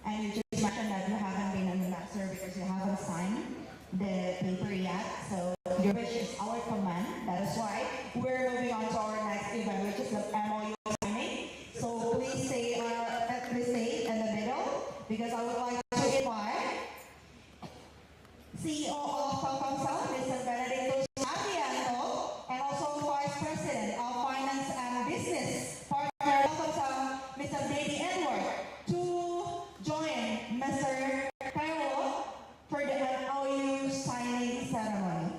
And you just mentioned that you haven't been an ambassador because you haven't signed the paper yet. So your wish is our command. That is why we're moving on to our next event, which is the MOU signing. So please stay in the middle, because I would like to invite CEO of Telkomsel, Mr. Benedictus Ardianto, and also Vice President of Finance and Business Partner Telkomsel, Mr. Daddy Edward, to join Mr. Kyle for the MOU signing ceremony.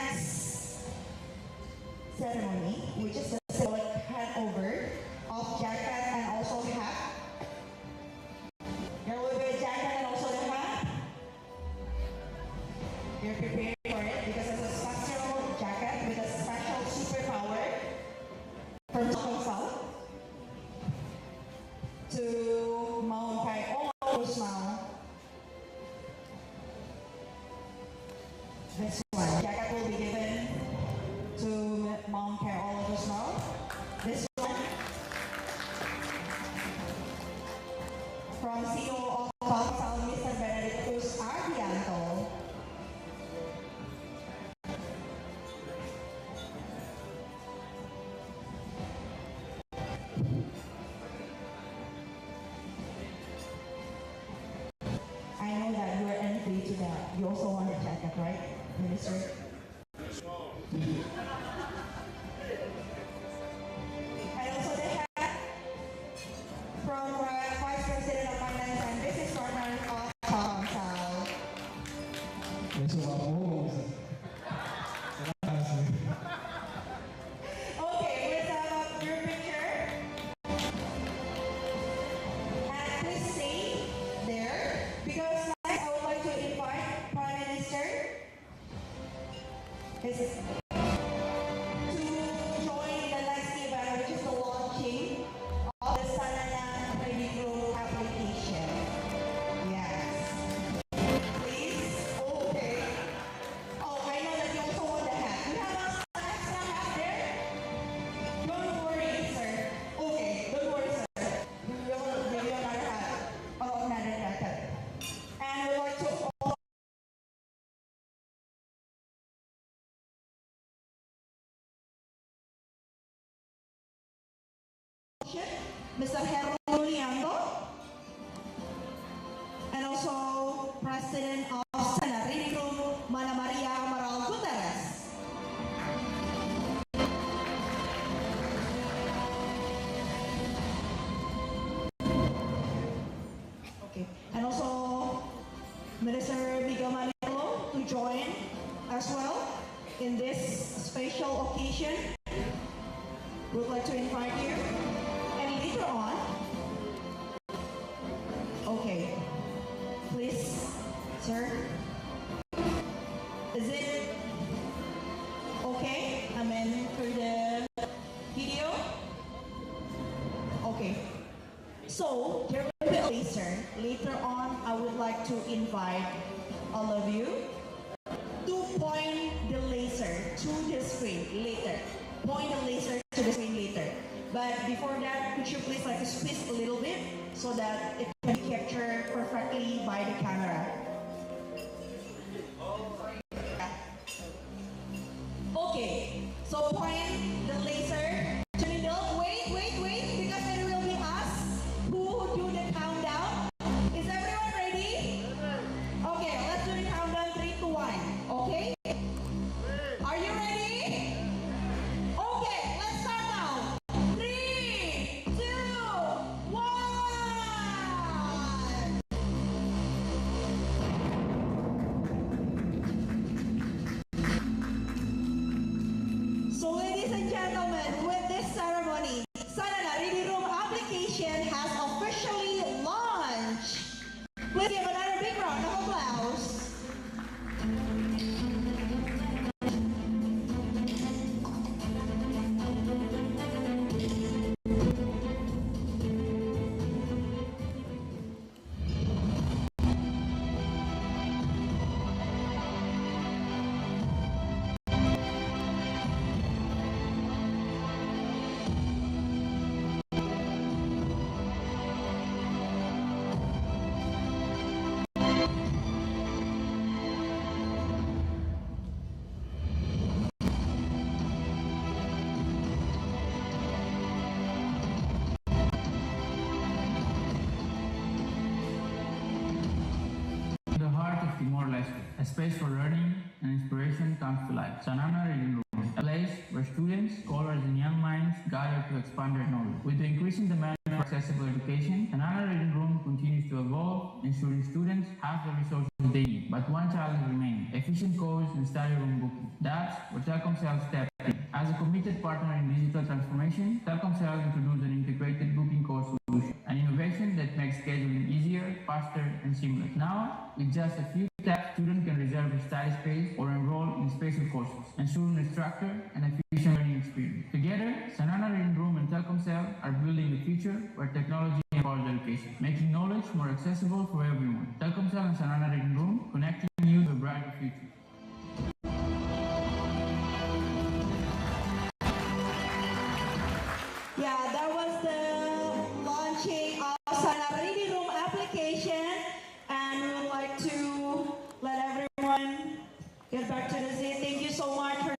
next ceremony, which is the symbolic handover of jacket and also hat. There will be a jacket and also a hat. You're prepared for it because it's a special jacket with a special superpower from Telkomsel to Mount Kai all now. This one, jacket will be given to Mount Kai all of us now. This one from CEO of Telkomsel, Mr. Benedictus Ardianto. I know that you are envy to that. You also want a jacket, right, Minister? And also the hat from Vice President of Finance and Business Partner of Telkomsel. Eso va a Okay, with your picture. And please stay there because next I would like to invite Prime Minister to join the next event, which is the launching of the Sanana Trading Room application. Yes. Please. Okay. Oh, I know that you also want the hat. You have an extra hat there? Don't worry, sir. Okay, don't worry, sir. We will give you another hat. Oh, another jacket. And we want to all Mr. Heru Lianto, and also President of Senate Reading Room, Mana Maria Amaral Guterres. Okay, and also Minister Miguel Manilo to join as well in this special occasion. We would like to invite you. And later on, okay, please, sir, is it okay? I mean, for the video? Okay. So, there will be a laser. Later on, I would like to invite all of you to point the laser to the screen later. Point the laser to the screen later. But before that, could you please like to split a little bit so that it can be captured perfectly by the camera? Okay, so point the laser to the middle. Wait, because it will be us who do the countdown. Is everyone ready? Okay, let's do the countdown 3, 2, 1. Okay? Are you ready? Okay, let's start now. 3, 2, 1. So ladies and gentlemen, with this ceremony, Sanana Reading Room application has officially launched. Please give another big round of applause. In the heart of Timor-Leste, a space for learning and inspiration comes to life. Sanana Reading Room, a place where students, scholars, and young minds gather to expand their knowledge. With the increasing demand for for accessible education, Sanana Reading Room continues to evolve, ensuring students have the resources they need. But one challenge remains: efficient course and study room booking. That's where Telkomcel stepped in. As a committed partner in digital transformation, Telkomcel introduced an integrated booking course solution, an innovation that makes scheduling easier, faster, and seamless. Now, with just a few taps, students can reserve a study space or enroll in special courses, ensuring a structured and efficient learning experience. Together, Sanana Reading Room and Telkomcel are building the future where technology empowers education, making knowledge more accessible for everyone. Telkomcel and Sanana Reading Room, connecting you to a brighter future. Yeah, that was the launching of Sanana Reading Room application, and we would like to let everyone get back to the seat. Thank you so much for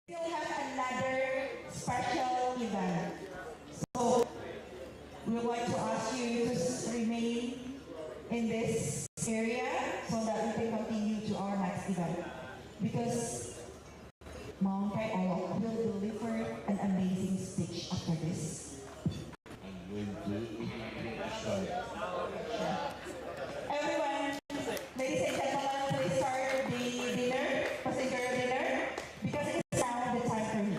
still have another special event. So we would like to ask you to remain in this area so that we can continue to our next event. Because Mount Olok will deliver an amazing speech after this. I'm going to start. Everyone, ladies and gentlemen, please start the dinner, passenger dinner, because it's now the time for me.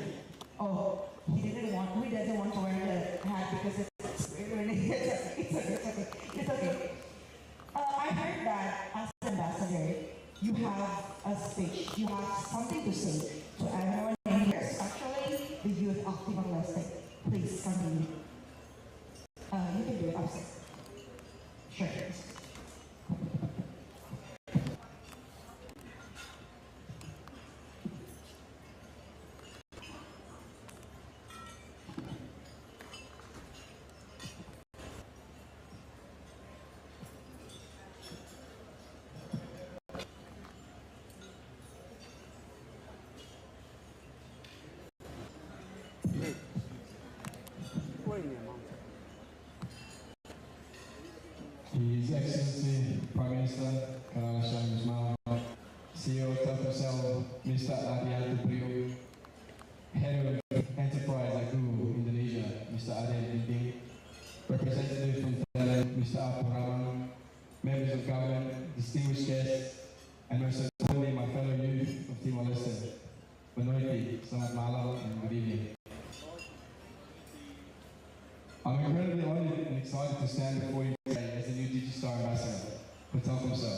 Oh, he doesn't want to wear the hat because it's really, it's okay. I heard that as ambassador, you have a speech, you have something to say to everyone in here, especially the youth of Timor-Leste. Please continue. You can do it upstairs. Sure. His Excellency Prime Minister Kanala Shah Ismail, CEO of Telkomcel, Mr. Adiel Dupriyo, Head of Enterprise Agu Indonesia, Mr. Adel Binding, Representative from Thailand, Mr. Apuraman, members of government, distinguished guests, and most importantly, my fellow youth of Timor-Leste. Benoiti, selamat malam and good evening. I'm incredibly honored and excited to stand before you today as the new Digistar Ambassador for Telkomcel,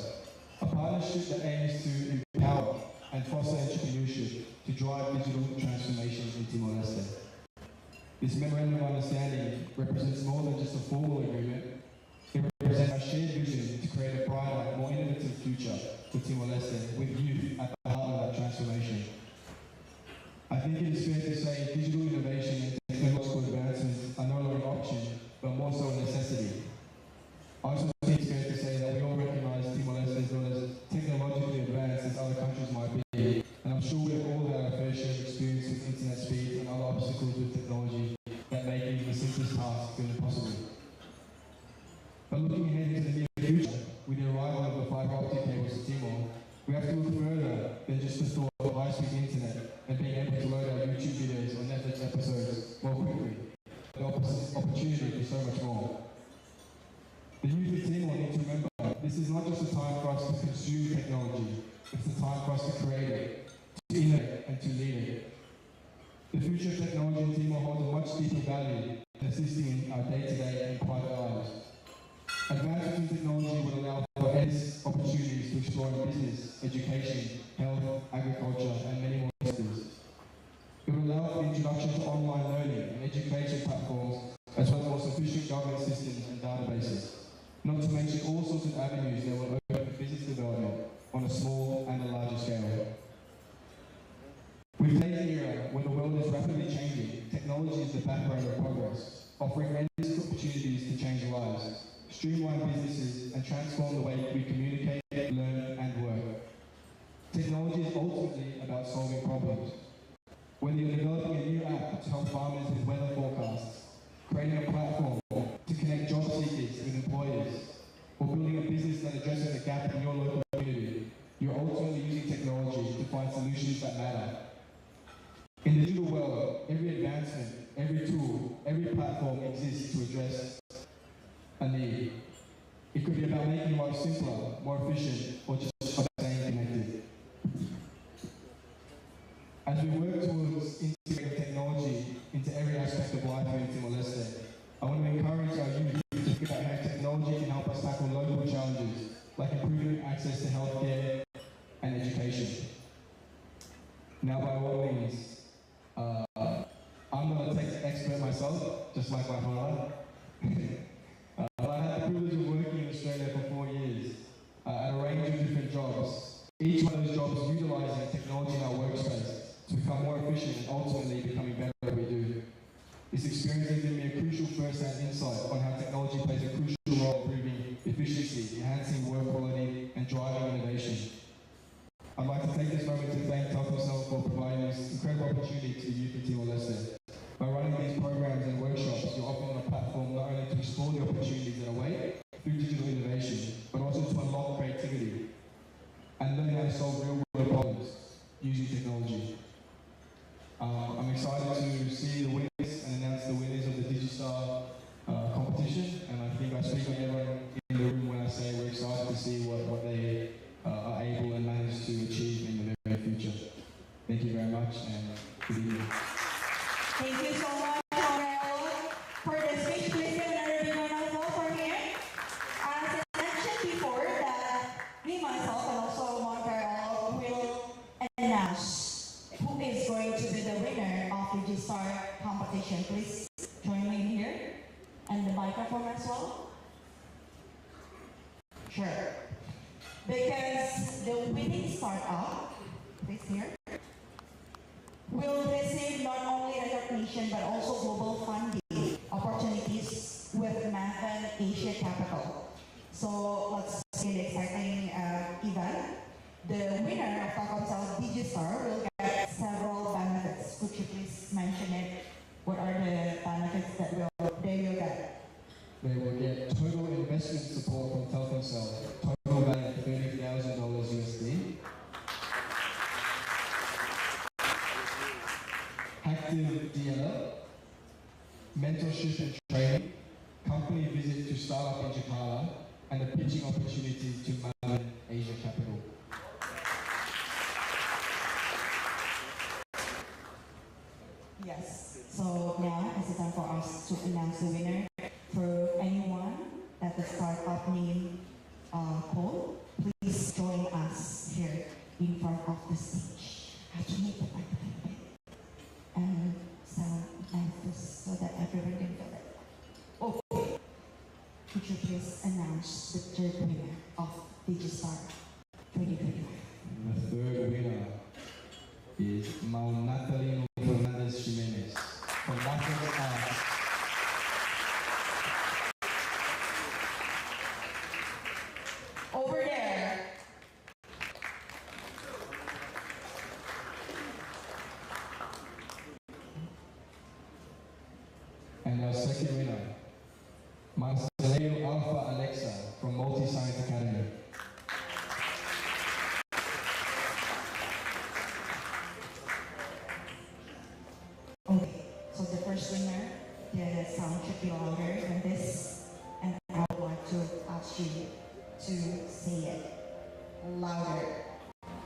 a partnership that aims to empower and foster entrepreneurship to drive digital transformation in Timor-Leste. This memorandum of understanding represents more than just a formal agreement. It represents our shared vision to create a brighter, more innovative future for Timor-Leste with youth at the heart of that transformation. I think it is fair to say digital innovation and technological advancements are no longer an option, but more so a necessity. I also think it's fair to say that we all recognize Timor-Leste is not as technologically advanced as other countries might be, and I'm sure we've all had our fair share of experience with internet speeds and other obstacles with technology that make even the simplest tasks feel impossible. But looking ahead into the near future, with the arrival of the fiber optic cables to Timor, we have to look further than just the thought of high-speed internet and being able to load our YouTube videos or Netflix episodes more quickly. The opportunity for so much more. The youth of Timor need to remember, this is not just a time for us to consume technology, it's a time for us to create it, to innovate and to lead it. The future of technology in Timor holds a much deeper value in assisting in our day-to-day and private lives. Advances in technology would allow for endless opportunities to explore in business, education, health, agriculture, and many more industries. It would allow for the introduction to online learning and education platforms, as well as more sufficient government systems and databases, not to mention all sorts of avenues that will open for business development on a small and a larger scale. With today's era, where the world is rapidly changing, technology is the backbone of progress, offering endless opportunities to change lives, streamline businesses, and transform the way we communicate, learn, and work. Technology is ultimately about solving problems. Whether you're developing a new app to help farmers with weather forecasts, creating a platform to connect job seekers with employers, or building a business that addresses a gap in your local community, you're ultimately using technology solutions that matter. In the digital world, every advancement, every tool, every platform exists to address a need. It could be about making life simpler, more efficient, or just about staying connected. As we work towards integrating technology into every aspect of life here in Timor-Leste, I want to encourage our youth to think about how technology can help us tackle local challenges, like improving access to healthcare and education. Now, by all means, I'm not a tech expert myself, just like my father. But I had the privilege of working in Australia for 4 years at a range of different jobs. Each one of those jobs utilizing technology in our workspace to become more efficient and ultimately becoming better at what we do. This experience has given me a crucial first-hand insight on how technology plays a crucial role in improving efficiency, enhancing work quality, and driving innovation. I'd like to take this moment to thank Telkomcel for providing this incredible opportunity to the youth in Timor-Leste. By running these programs and workshops, you're offering a platform not only to explore the opportunities that await through digital innovation, but also to unlock creativity and learn how to solve real-world problems using technology. I'm excited to see the winners and announce the winners of the Digistar competition, and I think I speak on everyone in the room when I say we're excited to see what they are able and manage to achieve in the very future. Thank you very much, and good evening. Thank you so much, Morel, for the speech. Please give another big round of applause for him. As I mentioned before, that me, myself, and also Morel will announce who is going to be the winner of the Digistar competition. Please join me in here, and the microphone as well. Sure. Because the winning startup, please here, will receive not only recognition but also global funding opportunities with Mathan Asia Capital. So let's see the exciting event. The winner of Telkomcel Digistar will get several benefits. Could you please mention it? What are the benefits that they will get? They will get total investment support from Telkomcel, total value of $30,000 USD. Active dialogue, mentorship and training, company visit to startup in Jakarta, and a pitching opportunity to Mathan Asia Capital. Yes. So now is the time for us to announce the winner. For anyone that the startup name called, please join us here in front of the stage. I have to make the mic a little bit and sound like this so that everyone can feel it. Okay. Could you please announce the third winner of Digistar 2025? The third winner is Natalino Fernandez Jimenez from Mathan Arts. Over there. And our second winner, Marcelino Alpha Alexa from Multi-Science Academy. Okay, so the first winner, the sound should be louder than this, and I would like to ask you to say it louder.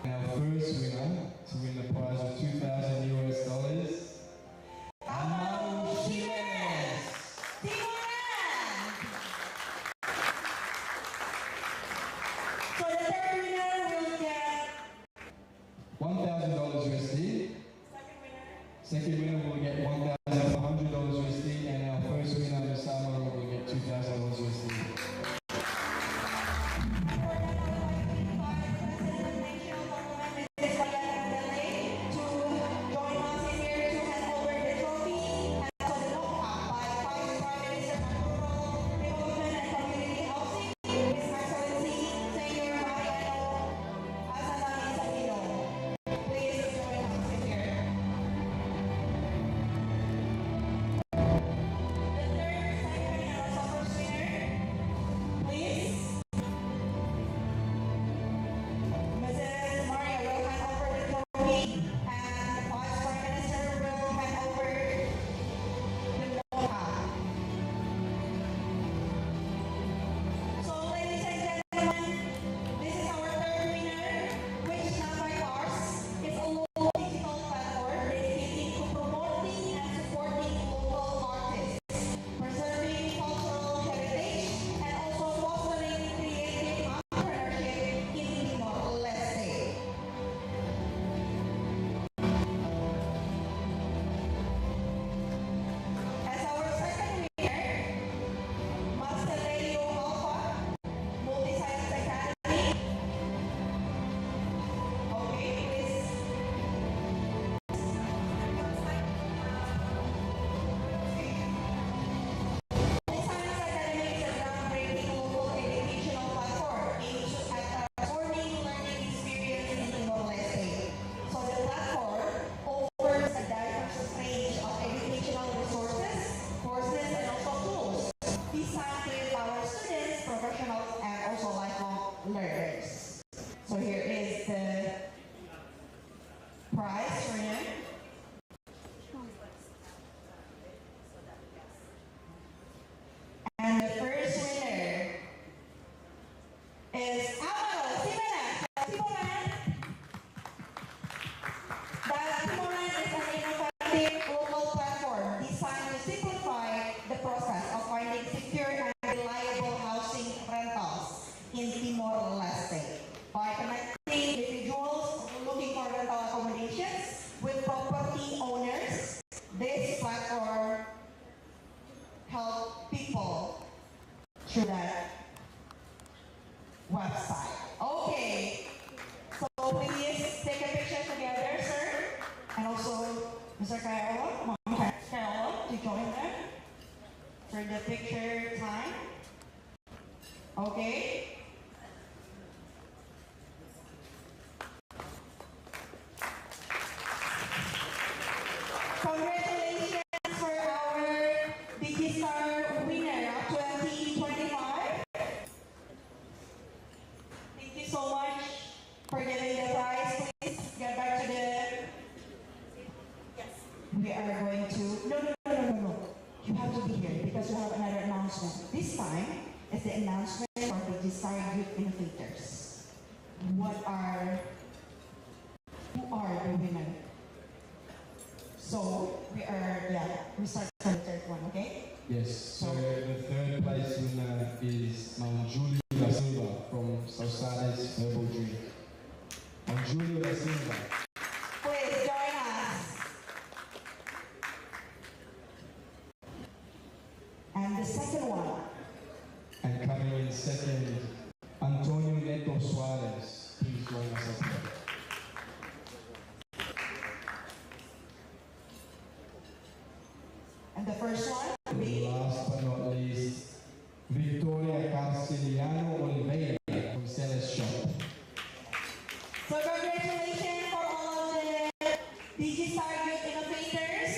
And our first winner to win the prize of $2,000 Amaro Jimenez. So the third winner will get $1,000 USD. Second winner will get $1,100 USD, and our first winner, Mr. Amaro, will get $2,000 USD. that website. Okay, so please take a picture together, sir, and also Mr. Kaiola, Mom Kaiola, to join them for the picture time. Okay. Congratulations for our Digistar winner of 2025. Thank you so much for giving the prize. Please get back to the... Yes. We are going to... No. You have to be here because we have another announcement. This time is the announcement for Digistar Youth Innovators. Who are the winner? So we start from the third one, okay? Yes, so the third place winner is Julia Da Silva from Sausade's Herbal Drink. Julia Da Silva. Please join us. And the second one. And coming in second, Antonio Neto Suarez. Please join us up here. And the first one? Last but not least, Victoria Carceliano Oliveira from Celes Shop. So congratulations for all of the Digistar Youth Innovators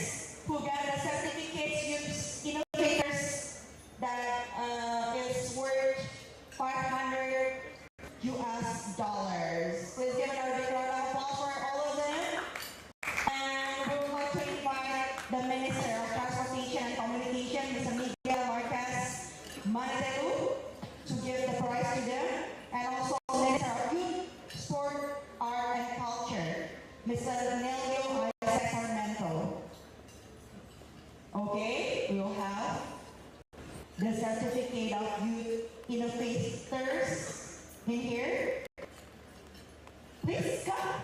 who got the certificates Youth Innovators that is worth $500. Please give another big round of applause for all of them. And we would like to invite the Minister of Transportation and Communication, Mr. Miguel Marquez Manatelu, to give the prize to them. And also Minister of Youth, Sport, Art and Culture, Mr. Nelio Isaac Sarmento. Okay, we will have the certificate of Youth Innovators in here. Please come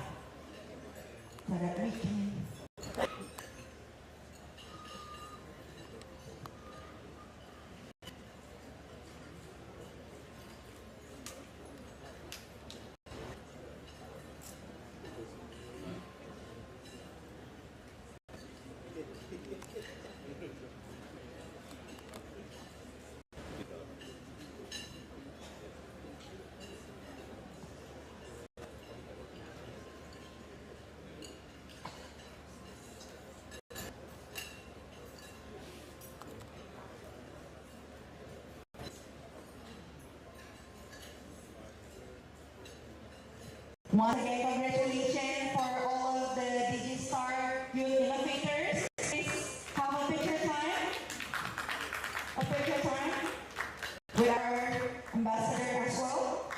so that we can... Once again, congratulations for all of the Digistar Youth Innovators. Please have a picture time. With our ambassador as well.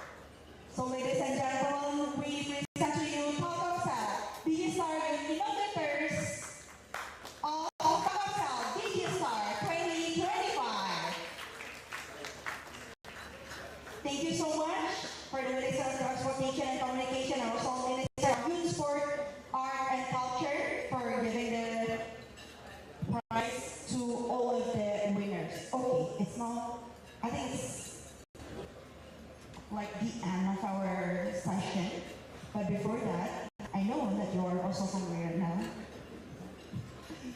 So ladies and gentlemen, we present to you Telkomcel Digistar Youth Innovators of Telkomcel Digistar 2025. Thank you so much for the Minister of Transportation and Communication, and also Minister of Youth, Sport, Art and Culture for giving the prize to all of the winners. Okay, it's now, I think it's like the end of our session. But before that, I know that you are also hungry right now.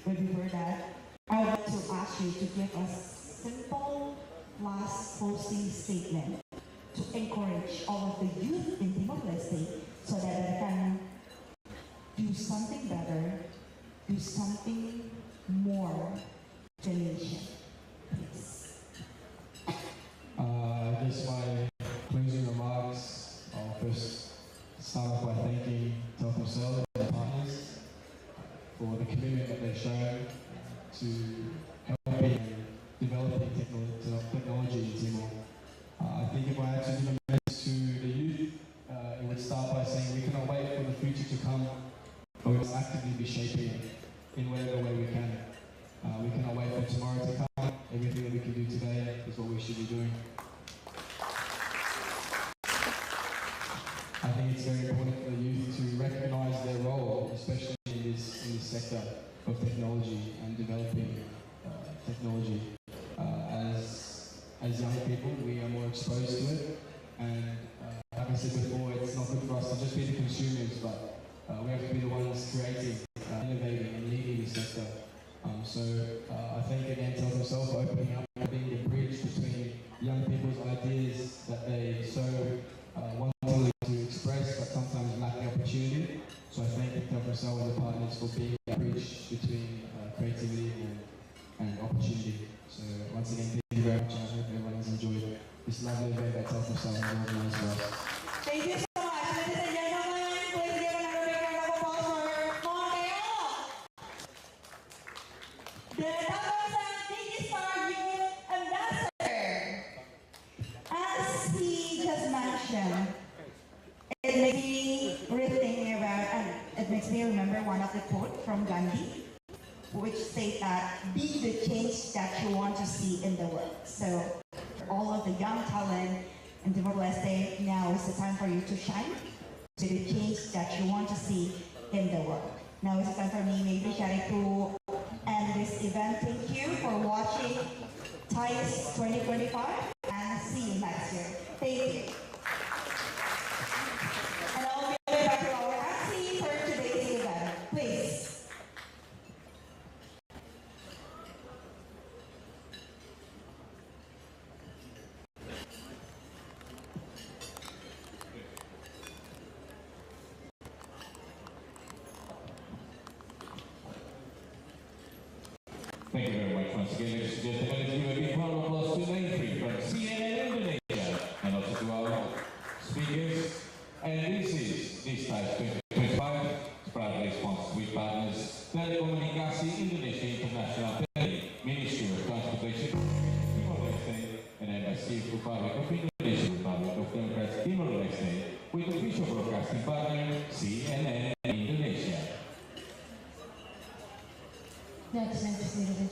But before that, I would like to ask you to give us simple last closing statement to encourage all of the youth in Timor-Leste so that they can do something better, do something more to the nation. Please. I guess my closing remarks, I'll first start off by thanking Telkomcel and the partners for the commitment that they've shown to helping and developing technology in Timor. I think if I had to give a message to the youth, it would start by saying we cannot wait for the future to come, but we must actively be shaping it in whatever way we can. We cannot wait for tomorrow to come. Everything that we can do today is what we should be doing. I think it's very important for the youth to recognize their role, especially in this sector of technology and developing technology. As young people, we we are more exposed to it. And like I said before, it's not good for us to just be the consumers, but we have to be the ones creating, innovating and leading the sector. So I thank again Telkomcel for opening up and being the bridge between young people's ideas that they so want to express, but sometimes lack the opportunity. So I thank Telkomcel and the partners for being a bridge between creativity and opportunity. So once again, thank you very much. I hope everyone has enjoyed this lovely event that Telkomcel has organized for us. Thank you so much, ladies and gentlemen. Please give another big round of applause for Monteo, the Telkomcel Digistar Youth Ambassador. As he just mentioned, it makes me rethink about, and it makes me remember one of the quote from Gandhi, which states that be the change that you want to see in the world. So all of the young talent in Timor-Leste, now is the time for you to shine, to the change that you want to see in the world. Now is the time for me, maybe Shari, to end this event. Thank you for watching Tais 2025 and see you next year. Thank you. And I'll be back to our MC for today's event. Please. Thank you very much once again, ladies and gentlemen. Let's give a big round of applause to Mayfree from CNN Indonesia, and also to our speakers. And this is this Tais 2025, proudly sponsored with partners Telekomunikasi Indonesia International Tele, Ministry of Transportation, Timor-Leste, and Embassy of Republic of Indonesia, Republic of Democratic Timor-Leste, with official broadcasting partner CNN Indonesia. Next, ladies and